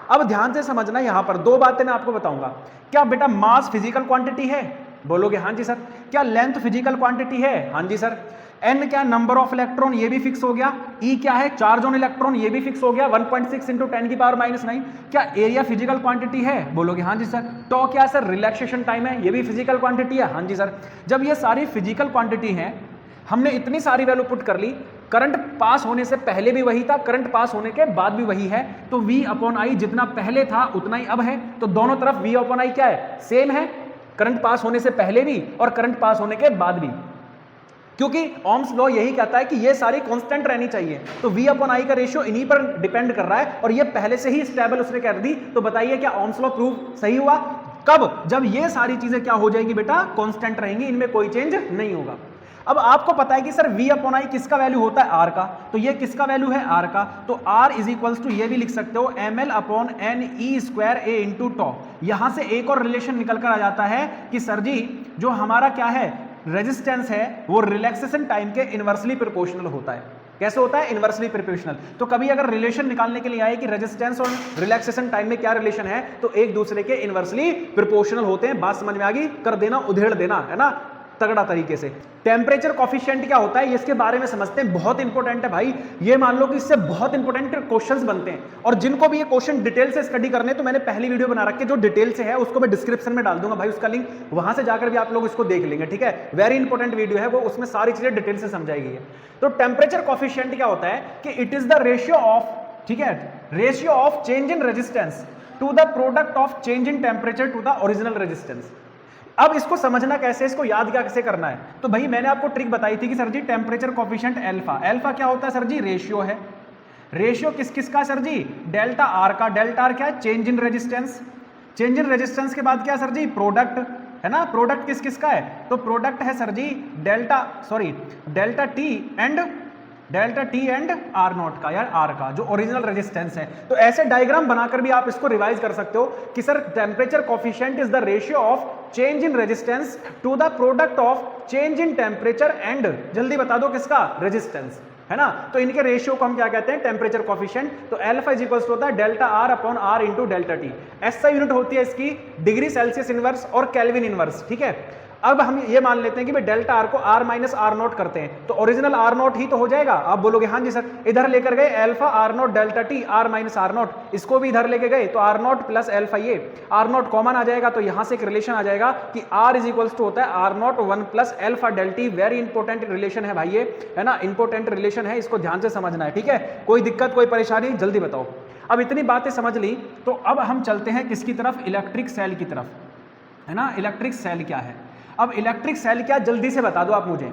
अब ध्यान से समझना, यहां पर दो बातें मैं आपको बताऊंगा। क्या बेटा मास फिजिकल क्वांटिटी है, बोलोगे हाँ जी सर। क्या लेंथ फिजिकल क्वांटिटी है, हाँ जी सर। एन क्या, नंबर ऑफ इलेक्ट्रॉन, ये भी फिक्स हो गया। ई क्या है, चार्ज ऑन इलेक्ट्रॉन, ये भी फिक्स हो गया, 1.6 इंटू 10 की पावर -9। क्या एरिया फिजिकल क्वांटिटी है, बोलोगे हाँ जी सर। टॉ क्या है सर, रिलैक्सेशन टाइम है, ये भी फिजिकल क्वांटिटी है, हाँ जी सर। जब ये सारी फिजिकल क्वांटिटी है, हमने इतनी सारी वैल्यू पुट कर ली, करंट पास होने से पहले भी वही था, करंट पास होने के बाद भी वही है, तो v अपॉन आई जितना पहले था उतना ही अब है, तो दोनों तरफ v अपॉन आई क्या है, सेम है, करंट पास होने से पहले भी और करंट पास होने के बाद भी, क्योंकि ओम्स लॉ यही कहता है कि ये सारी कांस्टेंट रहनी चाहिए। तो v अपॉन आई का रेशियो इन्हीं पर डिपेंड कर रहा है, और ये पहले से ही स्टेबल उसने कर दी। तो बताइए क्या ओम्स लॉ प्रूव सही हुआ, कब, जब ये सारी चीजें क्या हो जाएंगी बेटा, कांस्टेंट रहेंगी, इनमें कोई चेंज नहीं होगा। अब आपको पता है कि सर v अपॉन आई किसका वैल्यू होता है, r का, तो ये किसका वैल्यू है, r का, तो r इज इक्वल्स टू ये भी लिख सकते हो M L upon N E square A into tau. यहां से एक और रिलेशन निकल कर आ जाता है कि सर जी जो हमारा क्या है रेजिस्टेंस है, वो रिलैक्सेशन टाइम के इनवर्सली प्रोपोर्शनल होता है। कैसे होता है, इनवर्सली प्रोपोर्शनल। तो कभी अगर रिलेशन निकालने के लिए आए कि रेजिस्टेंस और रिलैक्सेशन टाइम में क्या रिलेशन है, तो एक दूसरे के इनवर्सली प्रोपोर्शनल होते हैं। बात समझ में आ गई, कर देना, उधेड़ देना, है ना, तगड़ा तरीके से। टेम्परेचर कॉफिशिएंट क्या होता है, इसके बारे में समझते हैं, बहुत इंपॉर्टेंट है भाई। ये मान लो कि इससे बहुत इंपॉर्टेंट क्वेश्चंस बनते हैं, और जिनको भी ये क्वेश्चन डिटेल से स्टडी करने, तो मैंने पहली वीडियो बना रखी है जो डिटेल से है, उसको मैं डिस्क्रिप्शन में डाल दूंगा भाई, उसका लिंक, वहां से जाकर भी आप लोग इसको देख लेंगे, ठीक है। वेरी इंपॉर्टेंट वीडियो है वो, उसमें सारी चीजें डिटेल से समझाई गई है। तो टेम्परेचर कॉफिशिएंट क्या होता है कि it is the ratio of, ठीक है, ratio of change in resistance to the product of change in temperature to the original resistance. अब इसको समझना कैसे, इसको याद क्या कैसे करना है, तो भाई मैंने आपको ट्रिक बताई थी कि सर जी टेम्परेचर कॉफिशिएंट अल्फा, अल्फा क्या होता है सर जी, रेशियो है। रेशियो किस किस का सर जी, डेल्टा आर का। डेल्टा आर क्या है, change in resistance. Change in resistance के बाद क्या सर जी, प्रोडक्ट, है ना। प्रोडक्ट किस किस का है, तो प्रोडक्ट है सर जी delta T and R naught का, यार आर का, जो ओरिजिनल रेजिस्टेंस है। तो ऐसे डायग्राम बनाकर भी आप इसको रिवाइज कर सकते हो कि sir temperature coefficient is the ratio of change in resistance to the product of change in temperature and, जल्दी बता दो किसका, रेजिस्टेंस, है ना। तो इनके रेशियो को हम क्या कहते हैं, टेम्परेचर कॉफिशिएंट। तो अल्फा इज इक्वल्स टू होता है delta R upon R into delta T. ऐसा यूनिट होती है इसकी डिग्री सेल्सियस इनवर्स और केल्विन इनवर्स, ठीक है। अब हम ये मान लेते हैं कि भाई डेल्टा आर को आर माइनस आर नॉट करते हैं, तो ओरिजिनल आर नॉट ही तो हो जाएगा। आप बोलोगे हाँ जी सर, इधर लेकर गए alpha R naught delta T R minus R naught, इसको भी इधर लेके गए तो आर नॉट प्लस अल्फा, ये आर नॉट कॉमन आ जाएगा, तो यहां से एक रिलेशन आ जाएगा कि आर इज इक्वल्स टू होता है R naught 1 plus alpha del T. Very important relation है भाई ये, है ना, इंपॉर्टेंट रिलेशन है, इसको ध्यान से समझना है, ठीक है। कोई दिक्कत कोई परेशानी, जल्दी बताओ। अब इतनी बातें समझ ली, तो अब हम चलते हैं किसकी तरफ, इलेक्ट्रिक सेल की तरफ, है ना। इलेक्ट्रिक सेल क्या है, अब इलेक्ट्रिक सेल क्या, जल्दी से बता दो आप मुझे।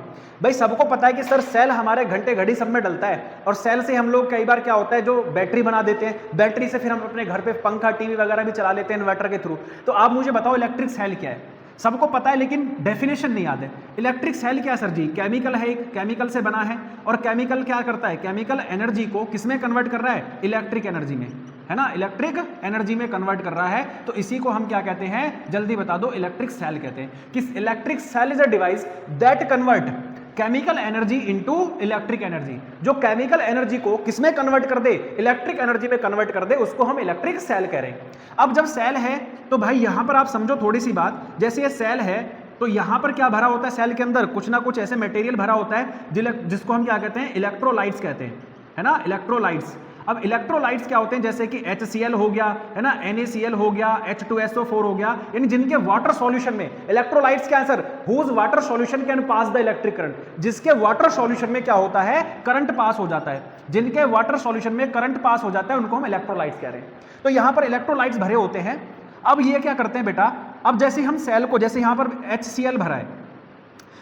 भाई सबको पता है कि सर सेल हमारे घंटे घड़ी सब में डलता है, और सेल से हम लोग कई बार क्या होता है जो बैटरी बना देते हैं, बैटरी से फिर हम अपने घर पे पंखा टीवी वगैरह भी चला लेते हैं इन्वर्टर के थ्रू। तो आप मुझे बताओ इलेक्ट्रिक सेल क्या है, सबको पता है लेकिन डेफिनेशन नहीं याद है। इलेक्ट्रिक सेल क्या है सर जी, केमिकल है, एक केमिकल से बना है, और केमिकल क्या करता है, केमिकल एनर्जी को किसमें कन्वर्ट कर रहा है, इलेक्ट्रिक एनर्जी में, है ना, इलेक्ट्रिक एनर्जी में कन्वर्ट कर रहा है। तो इसी को हम क्या कहते हैं, जल्दी बता दो, इलेक्ट्रिक सेल कहते हैं। कि electric cell is a device that convert chemical energy into electric energy, जो केमिकल एनर्जी को किसमें कन्वर्ट कर दे, इलेक्ट्रिक एनर्जी में कन्वर्ट कर दे, उसको हम इलेक्ट्रिक सेल कह रहे हैं। अब जब सेल है तो भाई यहां पर आप समझो थोड़ी सी बात, जैसे ये सेल है तो यहां पर क्या भरा होता है, सेल के अंदर कुछ ना कुछ ऐसे मटेरियल भरा होता है जिसको हम क्या कहते हैं, इलेक्ट्रोलाइट्स कहते हैं, है ना, इलेक्ट्रोलाइट्स। अब इलेक्ट्रोलाइट्स क्या होते हैं, जैसे कि HCl हो गया, है ना, NaCl हो गया, H2SO4 हो गया, यानी जिनके वाटर सॉल्यूशन में इलेक्ट्रोलाइट्स क्या है sir, whose water solution can pass the electric current, जिसके वाटर सॉल्यूशन में क्या होता है, करंट पास हो जाता है, जिनके वाटर सॉल्यूशन में करंट पास हो जाता है उनको हम इलेक्ट्रोलाइट्स कह रहे हैं। तो यहां पर इलेक्ट्रोलाइट्स भरे होते हैं। अब ये क्या करते हैं बेटा, अब जैसे हम सेल को, जैसे यहां पर HCl भरा है,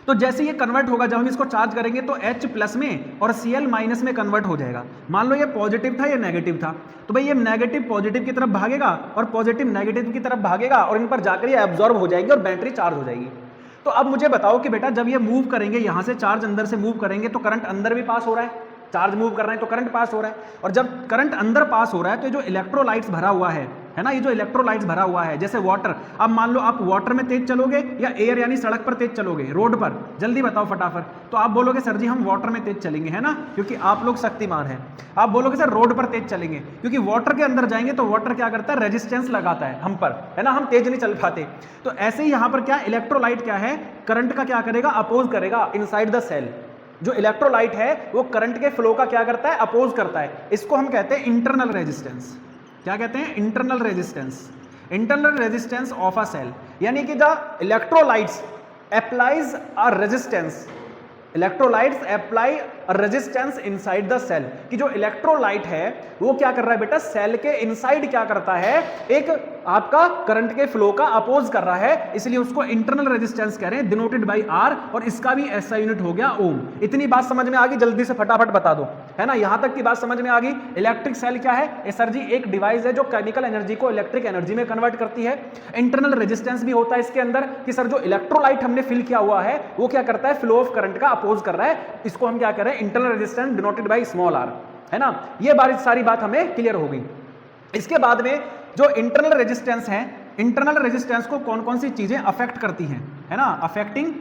तो जैसे ये कन्वर्ट होगा, जब हम इसको चार्ज करेंगे तो H प्लस में और Cl माइनस में कन्वर्ट हो जाएगा। मान लो ये पॉजिटिव था, ये नेगेटिव था, तो भाई ये नेगेटिव पॉजिटिव की तरफ भागेगा और पॉजिटिव नेगेटिव की तरफ भागेगा और इन पर जाकर ये एब्जॉर्ब हो जाएगी और बैटरी चार्ज हो जाएगी। तो अब मुझे बताओ कि बेटा जब ये मूव करेंगे, यहां से चार्ज अंदर से मूव करेंगे तो करंट अंदर भी पास हो रहा है, चार्ज मूव कर रहे हैं तो करंट पास हो रहा है, और जब करंट अंदर पास हो रहा है तो जो इलेक्ट्रोलाइट्स भरा हुआ है ना, ये जो इलेक्ट्रोलाइट्स भरा हुआ है, जैसे वाटर, अब मान लो आप वाटर में तेज चलोगे या एयर यानी सड़क पर तेज चलोगे, रोड पर, जल्दी बताओ फटाफट, तो आप बोलोगे सर जी हम वाटर में तेज चलेंगे, है ना, क्योंकि आप लोग शक्तिमान हैं। आप बोलोगे सर रोड पर तेज चलेंगे, क्योंकि वाटर के अंदर जाएंगे तो वाटर क्या करता है, रेजिस्टेंस लगाता है हम पर, है ना, हम तेज नहीं चल पाते। तो ऐसे ही यहां पर क्या, इलेक्ट्रोलाइट क्या है, करंट का क्या करेगा, अपोज करेगा इनसाइड द सेल। जो इलेक्ट्रोलाइट है वो करंट के फ्लो का क्या करता है, अपोज करता है। इसको हम कहते हैं इंटरनल रेजिस्टेंस। क्या कहते हैं, internal resistance, internal resistance of a cell, यानी कि the electrolytes applies a resistance, electrolytes apply resistance inside the cell, कि जो इलेक्ट्रोलाइट है वो क्या कर रहा है बेटा, सेल के इनसाइड क्या करता है, एक आपका करंट के फ्लो का अपोज कर रहा है, इसलिए उसको इंटरनल रेजिस्टेंस कह रहे हैं, डिनोटेड बाय R, और इसका भी ऐसा यूनिट हो गया ओम। इतनी बात समझ में आ गई, जल्दी से फटाफट बता दो, है ना, यहां तक की बात समझ में आ गई। इलेक्ट्रिक सेल क्या है सर जी, एक डिवाइस है जो केमिकल एनर्जी को इलेक्ट्रिक एनर्जी में कन्वर्ट करती है। इंटरनल रेजिस्टेंस भी होता है इसके अंदर, कि सर जो इलेक्ट्रोलाइट हमने फिल किया हुआ है वो क्या करता है, फ्लो ऑफ करंट का अपोज कर रहा है, इसको हम क्या कर रहे हैं, internal resistance denoted by small r, है ना। ये सारी बात हमें क्लियर हो गई। इसके बाद में जो इंटरनल रेजिस्टेंस है, इंटरनल रेजिस्टेंस को कौन कौन सी चीजें अफेक्ट करती हैं, है ना, अफेक्टिंग,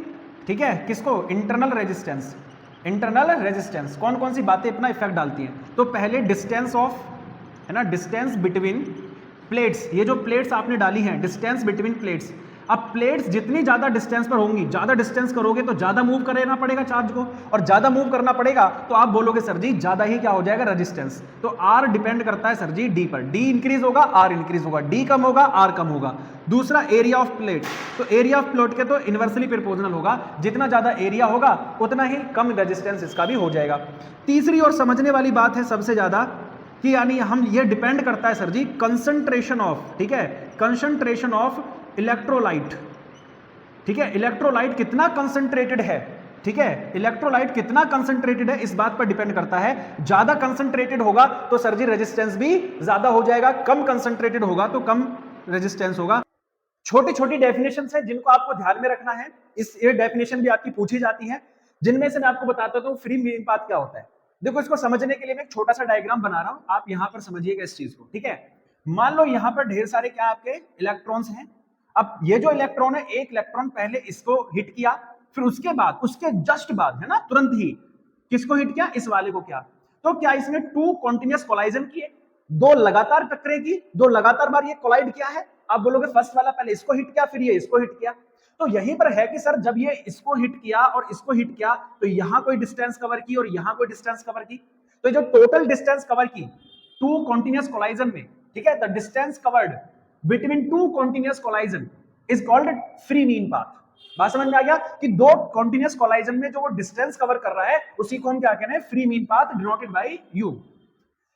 ठीक है, किसको, इंटरनल रेजिस्टेंस, इंटरनल रेजिस्टेंस कौन कौन सी बातें अपना इफेक्ट डालती हैं। तो पहले डिस्टेंस ऑफ, है ना, डिस्टेंस बिटवीन प्लेट्स, ये जो प्लेट्स आपने डाली हैं, डिस्टेंस बिटवीन प्लेट्स, अब प्लेट्स जितनी ज्यादा डिस्टेंस पर होंगी, ज्यादा डिस्टेंस करोगे तो ज्यादा मूव करना पड़ेगा चार्ज को, और ज्यादा मूव करना पड़ेगा तो आप बोलोगे सर जी ज्यादा ही क्या हो जाएगा, रेजिस्टेंस। तो R डिपेंड करता है सर जी D पर, D इंक्रीज होगा R इंक्रीज होगा, D कम होगा R कम होगा। दूसरा एरिया ऑफ प्लेट, तो एरिया ऑफ प्लेट के तो इनवर्सली प्रोपोर्शनल होगा, जितना ज्यादा एरिया होगा उतना ही कम रेजिस्टेंस इसका भी हो जाएगा। तीसरी और समझने वाली बात है सबसे ज्यादा, कि यानी हम ये डिपेंड करता है सर जी कंसंट्रेशन ऑफ, ठीक है, कंसंट्रेशन ऑफ इलेक्ट्रोलाइट, ठीक है, इलेक्ट्रोलाइट कितना कंसंट्रेटेड है, ठीक है, इलेक्ट्रोलाइट कितना कंसंट्रेटेड है इस बात पर डिपेंड करता है। ज्यादा कंसंट्रेटेड होगा तो सर जी रेजिस्टेंस भी ज्यादा हो जाएगा, कम कंसंट्रेटेड होगा तो कम रेजिस्टेंस होगा। छोटी छोटी डेफिनेशंस है जिनको आपको ध्यान में रखना है, ये डेफिनेशन भी आपकी पूछी जाती है, जिनमें से मैं आपको बताता हूं फ्री मीनिंग क्या होता है। देखो इसको समझने के लिए मैं एक छोटा सा डायग्राम बना रहा हूं, आप यहां पर समझिएगा इस चीज को, ठीक है। मान लो यहां पर ढेर सारे क्या आपके इलेक्ट्रॉन्स हैं। अब ये जो इलेक्ट्रॉन है, एक इलेक्ट्रॉन पहले इसको हिट किया, फिर उसके बाद, उसके जस्ट बाद, है ना, तुरंत ही किसको हिट किया, इस वाले को किया। तो क्या इसने 2 कॉन्टिन्यूअस कोलाइजन किए, 2 लगातार टक्करें की, 2 लगातार बार ये कोलाइड किया है। आप बोलोगे फर्स्ट वाला पहले इसको हिट किया, फिर ये इसको हिट किया। तो यहीं पर है कि सर जब ये इसको हिट किया और इसको हिट किया तो यहां कोई डिस्टेंस कवर की और यहां कोई डिस्टेंस कवर की, तो जो टोटल डिस्टेंस कवर की 2 कॉन्टिन्यूअस कोलाइजन में, ठीक है, the distance covered between 2 continuous collision is called free mean path. बात समझ में आ गया कि 2 कॉन्टिन्यूअस कोलाइजन में जो वो डिस्टेंस कवर कर रहा है उसी को हम क्या कहते हैं, free mean path, denoted by u।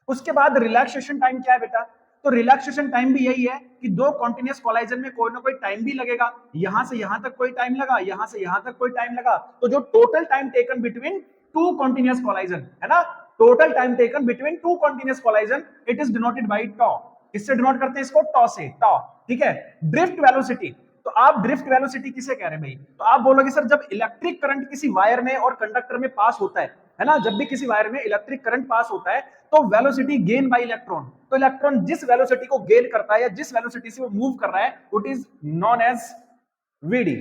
उसके बाद रिलैक्सेशन टाइम क्या है बेटा, तो रिलैक्सेशन टाइम भी यही है कि 2 कॉन्टिन्यूअस कोलाइजन में कोई ना कोई टाइम भी लगेगा, यहां से यहां तक कोई टाइम लगा, यहां से यहां तक कोई टाइम लगा, तो जो total time taken between 2 continuous collision, है ना, total time taken between 2 continuous collision, it is denoted by tau. इससे डिनोट करते हैं इसको टॉ से, टॉ, ठीक है। ड्रिफ्ट वेलोसिटी, तो आप ड्रिफ्ट वेलोसिटी किसे कह रहे हैं भाई, तो आप बोलोगे सर जब इलेक्ट्रिक करंट किसी वायर में और कंडक्टर में पास होता है ना, जब भी किसी वायर में इलेक्ट्रिक करंट पास होता है तो वेलोसिटी गेन बाय इलेक्ट्रॉन, तो इलेक्ट्रॉन जिस वेलोसिटी को गेन करता है या जिस वेलोसिटी से वो मूव कर रहा है it is known as VD,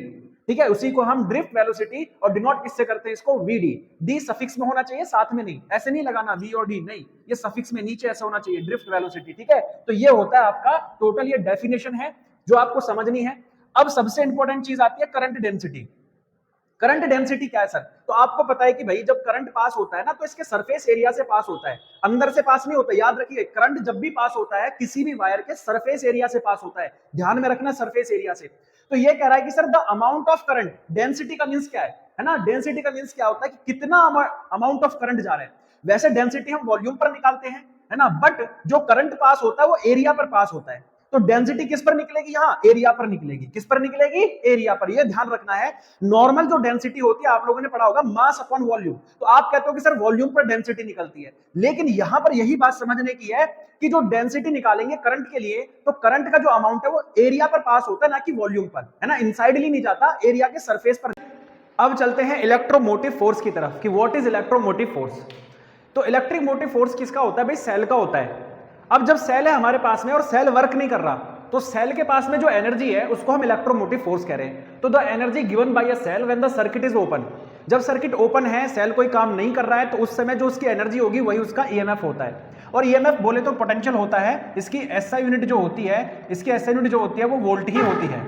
ठीक है, उसी को हम ड्रिफ्ट वेलोसिटी, और डिनोट किससे करते हैं इसको, वीडी। डी सफिक्स में होना चाहिए, साथ में नहीं, ऐसे नहीं लगाना वी और डी, नहीं, ये सफिक्स में नीचे ऐसा होना चाहिए, ड्रिफ्ट वेलोसिटी, ठीक है। तो ये होता है आपका टोटल, ये डेफिनेशन है जो आपको समझनी है। अब सबसे इंपॉर्टेंट चीज आती है करंट डेंसिटी। करंट डेंसिटी क्या है सर? तो आपको पता है कि भाई जब करंट पास होता है ना तो इसके सरफेस एरिया से पास होता है, अंदर से पास नहीं होता। याद रखिए करंट जब भी पास होता है किसी भी वायर के सरफेस एरिया से पास होता है, ध्यान में रखना सरफेस एरिया से। तो ये कह रहा है कि sir the amount of current, density का मींस क्या है ना, डेंसिटी का मींस क्या होता है कि कितना अमाउंट ऑफ करंट जा रहा है। वैसे डेंसिटी हम वॉल्यूम पर निकालते हैं है ना, बट जो करंट पास होता है वो एरिया पर पास होता है। तो डेंसिटी किस पर निकलेगी? यहाँ एरिया पर निकलेगी। किस पर निकलेगी? एरिया पर। ये ध्यान रखना है। नॉर्मल जो डेंसिटी होती है आप लोगों ने पढ़ा होगा मास अपॉन वॉल्यूम, तो आप कहते हो कि सर वॉल्यूम पर डेंसिटी निकलती है, लेकिन यहां पर यही बात समझने की है कि जो डेंसिटी निकालेंगे करंट के लिए, तो करंट का जो अमाउंट है वो एरिया पर पास होता है, ना कि वॉल्यूम पर, है ना, इनसाइडली नहीं जाता, एरिया के सरफेस पर। अब चलते हैं इलेक्ट्रोमोटिव फोर्स की तरफ कि व्हाट इज इलेक्ट्रोमोटिव फोर्स। तो इलेक्ट्रिक मोटिव फोर्स किसका होता है भाई? सेल का होता है। अब जब सेल है हमारे पास में और सेल वर्क नहीं कर रहा, तो सेल के पास में जो एनर्जी है उसको हम इलेक्ट्रोमोटिव फोर्स कह रहे हैं। तो the energy given by a cell when the circuit is open, जब सर्किट ओपन है, सेल कोई काम नहीं कर रहा है, तो उस समय जो उसकी एनर्जी होगी वही उसका ईएमएफ होता है। और ईएमएफ बोले तो पोटेंशियल होता है, इसकी एसआई यूनिट जो होती है, इसकी एसआई यूनिट जो होती है वो वोल्ट ही होती है,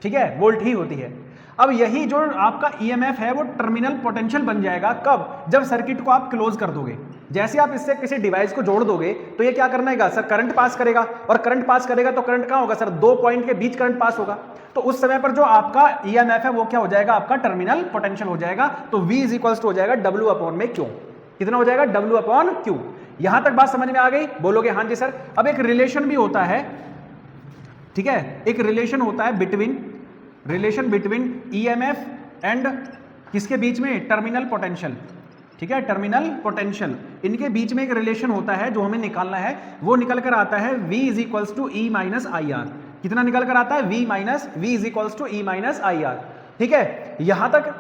ठीक है, वोल्ट ही होती है। अब यही जो आपका ईएमएफ है वो टर्मिनल पोटेंशियल बन जाएगा कब? जब सर्किट को आप क्लोज कर दोगे। जैसे आप इससे किसी डिवाइस को जोड़ दोगे तो ये क्या करना है सर? करंट पास करेगा, और करंट पास करेगा तो करंट कहां होगा सर? दो पॉइंट के बीच करंट पास होगा। तो उस समय पर जो आपका ईएमएफ है वो क्या हो जाएगा? आपका टर्मिनल पोटेंशियल हो जाएगा। तो V इज इक्वल्स टू हो जाएगा W अपॉन में Q। कितना हो जाएगा? W upon Q। यहां तक बात समझ में आ गई? बोलोगे हाँ जी सर। अब एक रिलेशन भी होता है, ठीक है, एक रिलेशन होता है बिटवीन ईएमएफ एंड किसके बीच में? टर्मिनल पोटेंशियल, ठीक है, टर्मिनल पोटेंशियल। इनके बीच में एक रिलेशन होता है जो हमें निकालना है। वो निकल कर आता है V is equals to E minus I R. कितना निकल कर आता है? V is equals to E minus I R, ठीक है। यहां तक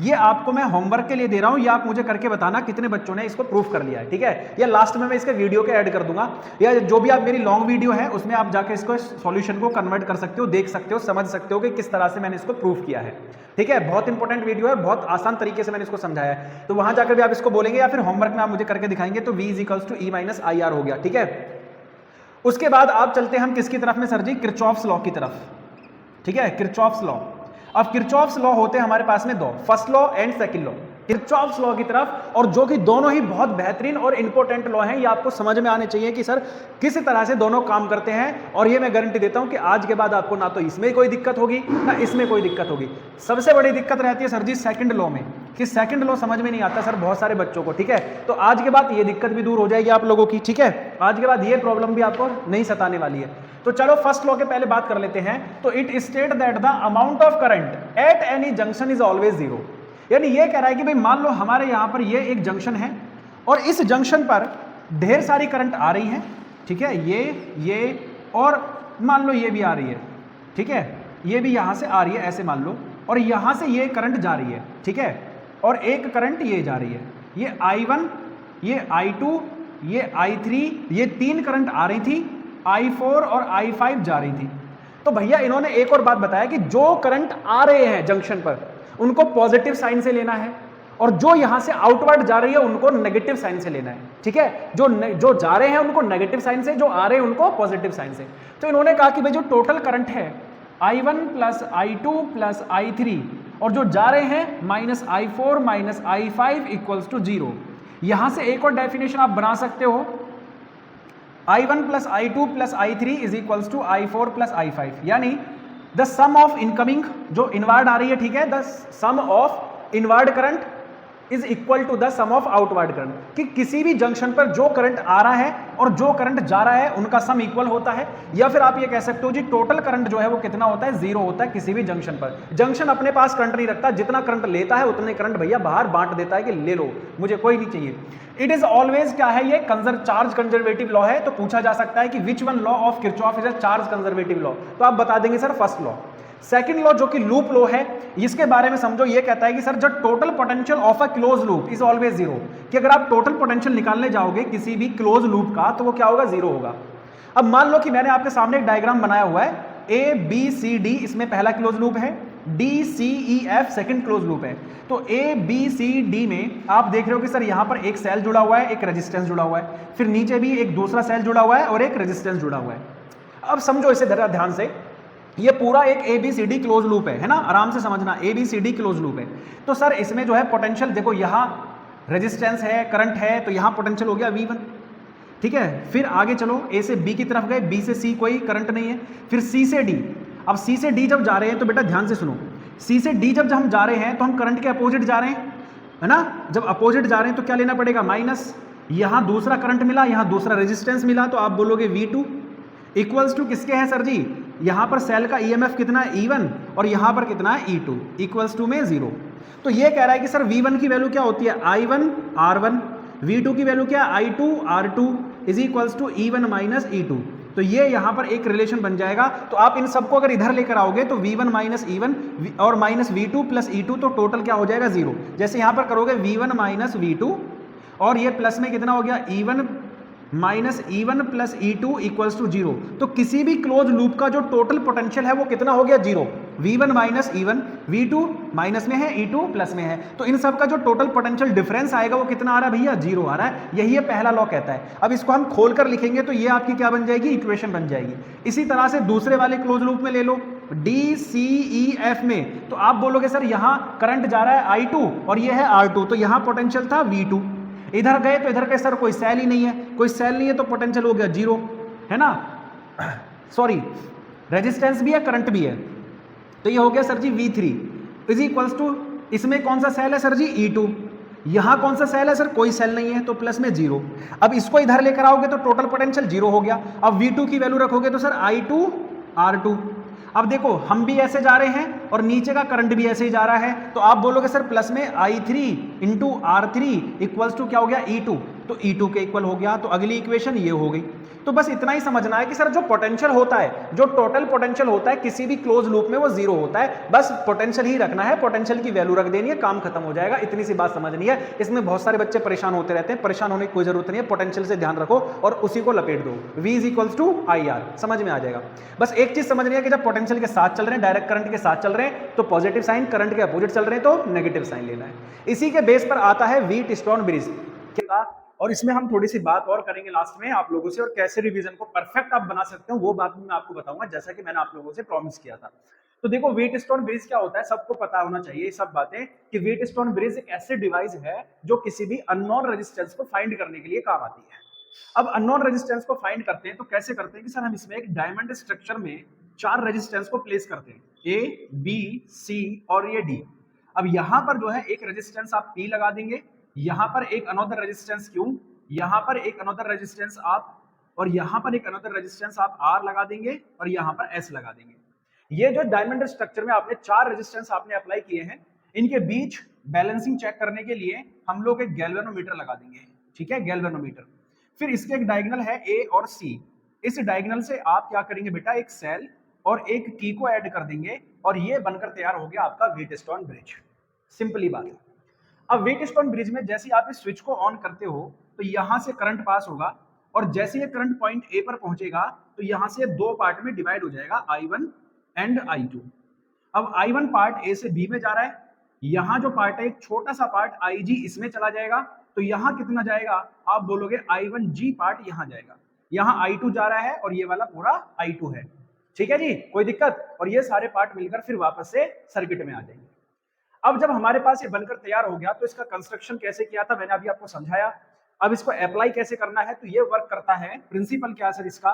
ये आपको मैं होमवर्क के लिए दे रहा हूं, या आप मुझे करके बताना कितने बच्चों ने इसको प्रूफ कर लिया है, ठीक है। या लास्ट में मैं इसके वीडियो के ऐड कर दूंगा, या जो भी आप मेरी लॉन्ग वीडियो है उसमें आप जाके इसको सॉल्यूशन को कन्वर्ट कर सकते हो, देख सकते हो, समझ सकते हो कि किस तरह से मैंने इसको प्रूफ किया है, ठीक है। बहुत इंपॉर्टेंट वीडियो है, बहुत आसान तरीके से मैंने इसको समझाया है। तो वहां जाकर भी आप इसको बोलेंगे या फिर होमवर्क में आप मुझे करके दिखाएंगे। तो V is equals to E minus I R हो गया, ठीक है। उसके बाद आप चलते हैं हम किसकी तरफ में सर जी? किरचॉफ्स लॉ की तरफ, ठीक है, किरचॉफ्स लॉ। अब किरचॉफ्स लॉ होते हैं हमारे पास में दो, first law and second law. Kirchhoff's law की तरफ, और जो कि दोनों ही बहुत बेहतरीन और इंपॉर्टेंट लॉ हैं, ये आपको समझ में आने चाहिए कि सर किस तरह से दोनों काम करते हैं। और ये मैं गारंटी देता हूं कि आज के बाद आपको ना तो इसमें कोई दिक्कत होगी ना इसमें कोई दिक्कत होगी। सबसे बड़ी दिक्कत रहती है सर जी सेकंड लॉ में, कि सेकंड लॉ समझ में नहीं आता सर बहुत सारे बच्चों को, ठीक है। तो आज के बाद ये दिक्कत भी दूर हो जाएगी आप लोगों की, ठीक है। आज के बाद ये प्रॉब्लम भी आपको नहीं सताने वाली है। तो चलो फर्स्ट लॉ के पहले बात कर लेते हैं। तो it state that the amount of current at any junction is always zero. यानी ये कह रहा है कि भाई मान लो हमारे यहां पर ये एक जंक्शन है और इस जंक्शन पर ढेर सारी करंट आ रही है, ठीक है, ये और मान लो ये भी आ रही है, ठीक है, ये भी यहां से आ रही है ऐसे मान लो, और यहां से ये करंट जा रही है, ठीक है, और एक करंट ये जा रही है, ये I1, ये I2, ये I3, ये तीन करंट आ रही थी, I4 और I5 जा रही थी। तो भैया इन्होंने एक और बात बताया कि जो करंट आ रहे हैं जंक्शन पर उनको पॉजिटिव साइन से लेना है, और जो यहां से आउटवर्ड जा रही है उनको नेगेटिव साइन से लेना है, ठीक है। जो जा रहे हैं उनको नेगेटिव साइन से, जो आ रहे हैं उनको पॉजिटिव साइन से। तो इन्होंने कहा कि भाई जो टोटल करंट है I1 plus I2 plus I3, और जो जा रहे हैं minus I4 minus I5 equals to 0। यहां से एक और डेफिनेशन आप बना सकते हो, I1 plus I2 plus I3 is equals to I4 plus I5, यानी द सम ऑफ इनकमिंग जो इनवर्ड आ रही है, ठीक है, the sum of inward current is equal to the sum of outward current, कि किसी भी जंक्शन पर जो करंट आ रहा है और जो करंट जा रहा है उनका सम इक्वल होता है। या फिर आप ये कह सकते हो जी टोटल करंट जो है वो कितना होता है? जीरो होता है किसी भी जंक्शन पर। जंक्शन अपने पास करंट नहीं रखता, जितना करंट लेता है उतने करंट भैया बाहर बांट देता है कि ले लो, मुझे कोई नहीं चाहिए। इट इज ऑलवेज क्या है? ये चार्ज कंजर्वेटिव लॉ है। तो पूछा जा सकता है कि which one law of Kirchhoff is a charge conservative law? तो आप बता देंगे sir first law. Second law जो कि लूप लॉ है, इसके बारे में समझो, ये कहता है कि सर जब total potential of a close loop is always zero, कि अगर आप टोटल पोटेंशियल निकालने जाओगे किसी भी क्लोज लूप का तो वो क्या होगा? जीरो होगा। अब मान लो कि मैंने आपके सामने एक डायग्राम बनाया हुआ है, ए बी सी डी इसमें पहला क्लोज लूप है, D C E F second close loop है। तो ए बी सी डी में आप देख रहे हो कि सर यहां पर एक सेल जुड़ा हुआ है, एक रेजिस्टेंस जुड़ा हुआ है, फिर नीचे भी एक दूसरा सेल जुड़ा हुआ है और एक रेजिस्टेंस जुड़ा हुआ है। अब समझो इसे जरा ध्यान से, ये पूरा एक ABCD क्लोज लूप है ना, आराम से समझना, ABCD क्लोज लूप है। तो सर इसमें जो है पोटेंशियल देखो, यहां रेजिस्टेंस है, करंट है, तो यहां पोटेंशियल हो गया V1, ठीक है। फिर आगे चलो, A से B की तरफ गए, B से C कोई करंट नहीं है, फिर C से D। अब C से D जब जा रहे हैं तो बेटा ध्यान से सुनो, C से D जब हम जा रहे हैं तो हम करंट के अपोजिट जा रहे हैं, है ना। जब अपोजिट जा रहे हैं तो क्या लेना पड़ेगा, माइनस। यहां दूसरा करंट मिला, यहां दूसरा रेजिस्टेंस मिला, तो आप बोलोगे V2 इक्वल्स टू किसके हैं सर जी, यहां पर सेल का EMF कितना है E1 और यहां पर कितना है E2, इक्वल्स टू में 0। तो ये कह रहा है कि सर V1 की वैल्यू क्या होती है, I1 R1, V2 की वैल्यू क्या है, I2 R2 is equals to E1 minus E2। तो ये यहां पर एक रिलेशन बन जाएगा। तो आप इन सबको अगर इधर लेकर आओगे तो V1 माइनस E1 और माइनस V2 प्लस E2, तो टोटल क्या हो जाएगा 0। जैसे यहां पर करोगे V1 माइनस V2 और ये प्लस में कितना हो गया E1 minus E1 plus E2 equals to 0। तो किसी भी क्लोज लूप का जो टोटल पोटेंशियल है वो कितना हो गया 0। V1 minus E1, V2 minus में है, E2 प्लस में है, तो इन सब का जो टोटल पोटेंशियल डिफरेंस आएगा वो कितना आ रहा है भैया, 0 आ रहा है। यही ये पहला लॉ कहता है। अब इसको हम खोलकर लिखेंगे तो ये आपकी क्या बन जाएगी, इक्वेशन बन जाएगी। इसी तरह से दूसरे वाले क्लोज लूप में ले लो, DCEF में, तो आप बोलोगे सर यहां करंट जा रहा है I2 और ये है R2, तो यहां पोटेंशियल था V2। इधर गए तो इधर के सर कोई सेल ही नहीं है, कोई सेल नहीं है तो पोटेंशियल हो गया 0, है ना। सॉरी, रेजिस्टेंस भी है, करंट भी है, तो ये हो गया sir ji V3 is equals to, इसमें कौन सा सेल है सर जी, E2। यहां कौन सा सेल है सर, कोई सेल नहीं है, तो प्लस में 0। अब इसको इधर लेकर आओगे तो टोटल पोटेंशियल 0 हो गया। अब V2 की वैल्यू रखोगे तो सर I2 R2। अब देखो हम भी ऐसे जा रहे हैं और नीचे का करंट भी ऐसे ही जा रहा है, तो आप बोलोगे सर प्लस में I3 into R3 equals to क्या हो गया, E2, तो E2 के इक्वल हो गया। तो अगली इक्वेशन ये हो गई। तो बस इतना ही समझना है कि सर जो पोटेंशियल होता है, जो टोटल पोटेंशियल होता है किसी भी क्लोज लूप में वो 0 होता है। बस पोटेंशियल ही रखना है, पोटेंशियल की वैल्यू रख देनी है, काम खत्म हो जाएगा। इतनी सी बात समझनी है। इसमें बहुत सारे बच्चे परेशान होते रहते हैं, परेशान होने की कोई जरूरत नहीं है, पोटेंशियल से ध्यान रखो और उसी को लपेट दो, V is equals to IR, समझ में आ जाएगा। बस एक चीज समझनी है कि जब पोटेंशियल के साथ चल रहे हैं, डायरेक्ट करंट के साथ चल रहे हैं, तो पॉजिटिव साइन, करंट के अपोजिट चल रहे हैं तो नेगेटिव साइन लेना है। इसी के बेस पर आता है व्हीटस्टोन ब्रिज क्या, और इसमें हम थोड़ी सी बात और करेंगे लास्ट में आप लोगों से, और कैसे रिवीजन को परफेक्ट आप बना सकते हो वो बात मैं आपको बताऊंगा, जैसा कि मैंने आप लोगों से प्रॉमिस किया था। तो देखो व्हीटस्टोन ब्रिज क्या होता है, सबको पता होना चाहिए ये सब बातें, कि व्हीटस्टोन ब्रिज एक ऐसी डिवाइस है जो किसी भी अननोन रेजिस्टेंस को फाइंड करने के लिए काम आती है। अब अननोन रेजिस्टेंस को फाइंड करते हैं तो कैसे करते हैं कि सर हम इसमें एक डायमंड स्ट्रक्चर में 4 रेजिस्टेंस को प्लेस करते हैं, A, B, C और ये D। अब यहां पर जो है एक रेजिस्टेंस आप P लगा देंगे, यहां पर एक अनदर रेजिस्टेंस Q, यहां पर एक अनदर रेजिस्टेंस आप, और यहां पर एक अनदर रेजिस्टेंस आप R लगा देंगे और यहां पर S लगा देंगे। ये जो डायमंड स्ट्रक्चर में आपने 4 रेजिस्टेंस आपने अप्लाई किए हैं, इनके बीच बैलेंसिंग चेक करने के लिए हम लोग एक गैल्वेनोमीटर लगा देंगे, ठीक है, गैल्वेनोमीटर। फिर इसके एक डायगोनल है A और C। इस डायगोनल से आप क्या करेंगे बेटा, एक सेल और एक की को ऐड कर देंगे और ये बनकर तैयार हो गया आपका व्हीटस्टोन ब्रिज। सिंपली बात है। अब व्हीटस्टोन ब्रिज में जैसे आप इस स्विच को ऑन करते हो तो यहां से करंट पास होगा, और जैसे ये करंट पॉइंट ए पर पहुंचेगा तो यहां से 2 पार्ट में डिवाइड हो जाएगा, I1 एंड I2। अब I1 पार्ट ए से बी में जा रहा है, यहां जो पार्ट है एक छोटा सा पार्ट IG इसमें चला जाएगा, तो यहां कितना जाएगा, आप बोलोगे I1G पार्ट यहां जाएगा, यहां I2 जा रहा है और ये वाला पूरा I2 है, ठीक है जी, कोई दिक्कत। और ये सारे पार्ट मिलकर फिर वापस से सर्किट में आ जाएंगे। अब जब हमारे पास ये बनकर तैयार हो गया तो इसका कंस्ट्रक्शन कैसे किया था मैंने अभी आपको समझाया। अब इसको अप्लाई कैसे करना है, तो ये वर्क करता है, प्रिंसिपल क्या है सर इसका,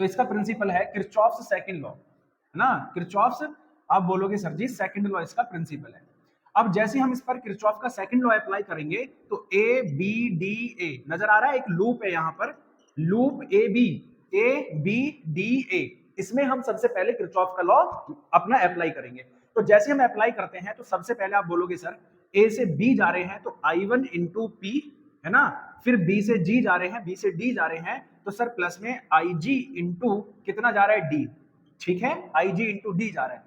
तो इसका प्रिंसिपल है किरचॉफ्स सेकंड लॉ, है ना, किरचॉफ्स, आप बोलोगे सर जी सेकंड लॉ इसका प्रिंसिपल है। अब जैसे हम इस पर किरचॉफ का सेकंड लॉ अप्लाई करेंगे तो ABDA नजर आ रहा है, एक लूप है यहाँ पर, लूप ABDA, इसमें हम सबसे पहले किरचॉफ का लॉ अपना अप्लाई करेंगे। तो जैसे हम अप्लाई करते हैं तो सबसे पहले आप बोलोगे सर A से B जा रहे हैं तो I1 इंटू P, है ना, फिर B से G जा रहे हैं, B से D जा रहे हैं, तो सर प्लस में IG इंटू कितना जा रहा है D, ठीक है, IG इंटू D जा रहा है।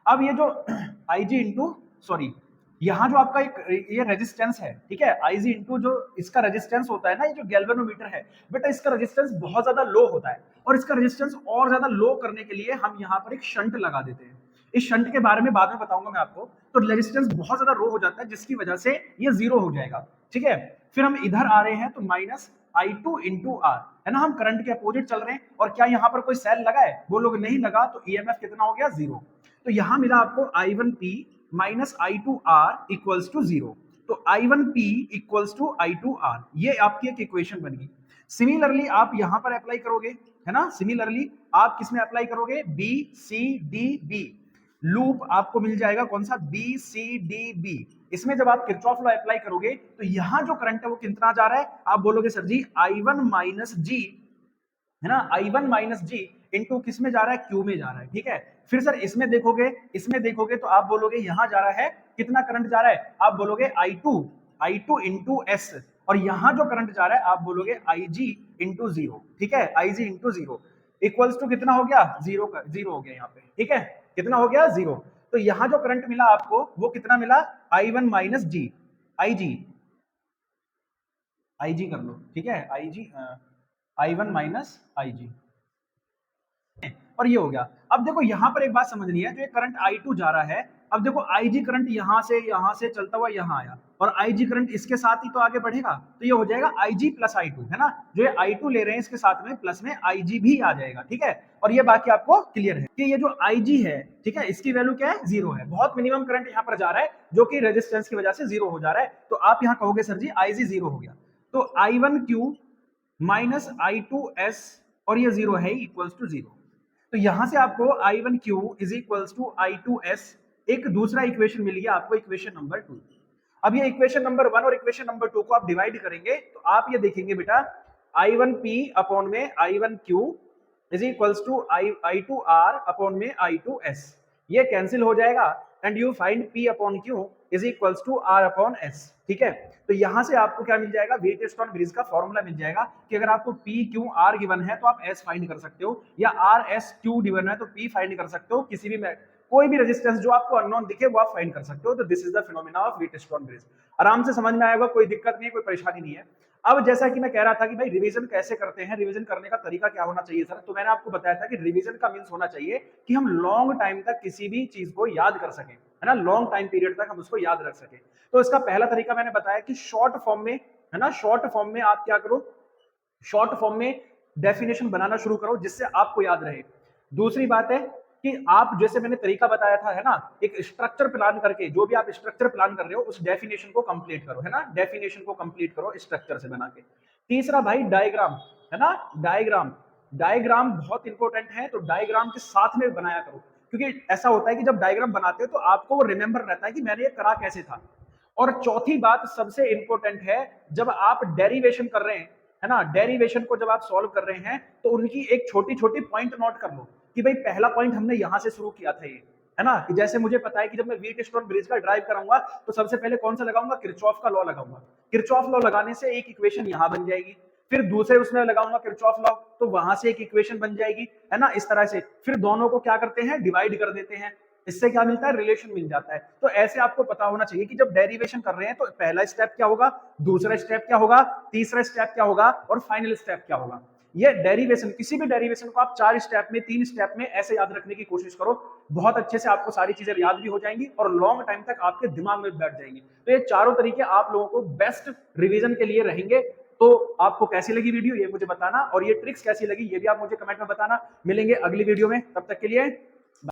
अब ये जो IG इंटू सॉरी यहाँ जो आपका एक ये रेजिस्टेंस है, ठीक है, IG इंटू जो इसका रेजिस्टेंस होता है ना, ये जो गैल्वेनोमीटर है बेटा, इसका रेजिस्टेंस बहुत ज्यादा लो होता है, और इसका रेजिस्टेंस और ज्यादा लो करने के लिए हम यहाँ पर एक शंट लगा देते हैं। इस शंट के बारे में बाद में बताऊंगा मैं आपको। तो रेजिस्टेंस बहुत ज्यादा लो हो जाता है जिसकी वजह से ये 0 हो जाएगा, ठीक है। फिर हम इधर आ रहे हैं तो माइनस I2 इंटू आर, है ना, हम करंट के अपोजिट चल रहे हैं। और क्या यहाँ पर कोई सेल लगा है? वो लोग नहीं लगा, तो ईएमएफ कितना हो गया? 0। तो यहां मिला आपको I1P minus I2R equals to 0। तो I1P इक्वल्स टू I2R, ये आपकी एक इक्वेशन बन गई। सिमिलरली आप यहां पर अप्लाई करोगे, है ना, सिमिलरली आप किसमें अप्लाई करोगे? B C D B loop आपको मिल जाएगा कौन सा? B C D B. इसमें जब आप किरचॉफ लॉ अप्लाई करोगे तो यहां जो करंट है वो कितना जा रहा है? आप बोलोगे सर जी I1 माइनस जी, है ना, I1 माइनस जी इंटू किस में जा रहा है? क्यू में जा रहा है, ठीक है। फिर सर इसमें देखोगे तो आप बोलोगे यहां जा रहा है कितना करंट जा रहा है? आप बोलोगे I2 इंटू एस, और यहां जो करंट जा रहा है आप बोलोगे IG इंटू 0, ठीक है, IG इंटू 0 इक्वल्स टू कितना हो गया? 0 का 0 हो गया यहाँ पे, ठीक है, कितना हो गया? 0। तो यहां जो करंट मिला आपको वो कितना मिला? I1 माइनस जी, IG कर लो, ठीक है, I1 माइनस IG, और ये हो गया। अब देखो यहां पर एक बात समझनी है, जो ये करंट I2 जा रहा है, अब देखो IG करंट यहां से चलता हुआ यहां आया, और IG करंट इसके साथ ही तो आगे बढ़ेगा, तो ये हो जाएगा IG प्लस I2, है ना, जो ये I2 ले रहे हैं इसके साथ में प्लस में IG भी आ जाएगा, ठीक है। और ये बाकी आपको क्लियर है कि ये जो IG है, ठीक है, इसकी वैल्यू क्या है? 0 है। बहुत मिनिमम करंट यहाँ पर जा रहा है जो कि रेजिस्टेंस की वजह से 0 हो जा रहा है, तो आप यहाँ कहोगे सर जी IG 0 हो गया, तो I1Q माइनस I2S, और ये 0 है इक्वल्स टू 0। तो यहां से आपको I1Q is equals to I2S एक दूसरा इक्वेशन मिल गया आपको, इक्वेशन नंबर 2। अब ये इक्वेशन नंबर 1 और इक्वेशन नंबर 2 को आप डिवाइड करेंगे तो आप ये देखेंगे बेटा I1P अपॉन में I1Q is equals to I2R upon में I2S, ये कैंसिल हो जाएगा and you find P upon Q is equals to R upon S, ठीक है। तो यहां से आपको क्या मिल जाएगा? व्हीटस्टोन ब्रिज का फॉर्मूला मिल जाएगा कि अगर आपको P Q R गिवन है तो आप S फाइंड कर सकते हो, या R S Q गिवन है तो P फाइंड कर सकते हो, किसी भी कोई भी रेजिस्टेंस जो आपको अननोन दिखे वो आप फाइंड कर सकते हो। तो this is the phenomena of Wheatstone bridge. आराम से समझ में आएगा, कोई दिक्कत नहीं है, कोई परेशानी नहीं है। अब जैसा कि मैं कह रहा था कि भाई रिवीजन कैसे करते हैं, रिवीजन करने का तरीका क्या होना चाहिए सर, तो मैंने आपको बताया था कि रिवीजन का मींस होना चाहिए कि हम लॉन्ग टाइम तक किसी भी चीज को याद कर सकें, है ना, लॉन्ग टाइम पीरियड तक हम उसको याद रख सकें। तो इसका पहला तरीका मैंने बताया कि शॉर्ट फॉर्म में, है ना, शॉर्ट फॉर्म में आप क्या करो? शॉर्ट फॉर्म में डेफिनेशन बनाना शुरू करो जिससे आपको याद रहे। दूसरी बात है कि आप, जैसे मैंने तरीका बताया था, है ना, एक स्ट्रक्चर प्लान करके, जो भी आप स्ट्रक्चर प्लान कर रहे हो उस डेफिनेशन को कंप्लीट करो, है ना, डेफिनेशन को कंप्लीट करो स्ट्रक्चर से बना के। तीसरा भाई डायग्राम, है ना, डायग्राम बहुत इंपॉर्टेंट है, तो डायग्राम के साथ में बनाया करो, क्योंकि ऐसा होता है कि जब डायग्राम बनाते हो तो आपको वो रिमेंबर रहता है कि मैंने ये करा कैसे था। और चौथी बात सबसे इंपॉर्टेंट है, जब आप डेरिवेशन कर रहे हैं, है ना, डेरिवेशन को जब आप सॉल्व कर रहे हैं तो उनकी एक छोटी छोटी पॉइंट नोट कर लो कि भाई पहला पॉइंट हमने यहां से शुरू किया था, ये, है ना, कि जैसे मुझे पता है कि जब मैं व्हीटस्टोन ब्रिज का ड्राइव कराऊंगा तो सबसे पहले कौन सा लगाऊंगा? किरचॉफ का लॉ लगाऊंगा। किरचॉफ लॉ लगाने से एक इक्वेशन यहां बन जाएगी, फिर दूसरे उसमें लगाऊंगा किरचॉफ लॉ तो वहां से एक इक्वेशन बन जाएगी, है ना, इस तरह से। फिर दोनों को क्या करते हैं? डिवाइड कर देते हैं, इससे क्या मिलता है? रिलेशन मिल जाता है। तो ऐसे आपको पता होना चाहिए कि जब डेरिवेशन कर रहे हैं तो पहला स्टेप क्या होगा, दूसरा स्टेप क्या होगा, तीसरा स्टेप क्या होगा, और फाइनल स्टेप क्या होगा। ये डेरिवेशन, किसी भी डेरिवेशन को आप 4 स्टेप में, 3 स्टेप में ऐसे याद रखने की कोशिश करो, बहुत अच्छे से आपको सारी चीजें याद भी हो जाएंगी और लॉन्ग टाइम तक आपके दिमाग में बैठ जाएंगी। तो ये चारों तरीके आप लोगों को बेस्ट रिवीजन के लिए रहेंगे। तो आपको कैसी लगी वीडियो ये मुझे बताना, और ये ट्रिक्स कैसी लगी ये भी आप मुझे कमेंट में बताना। मिलेंगे अगली वीडियो में, तब तक के लिए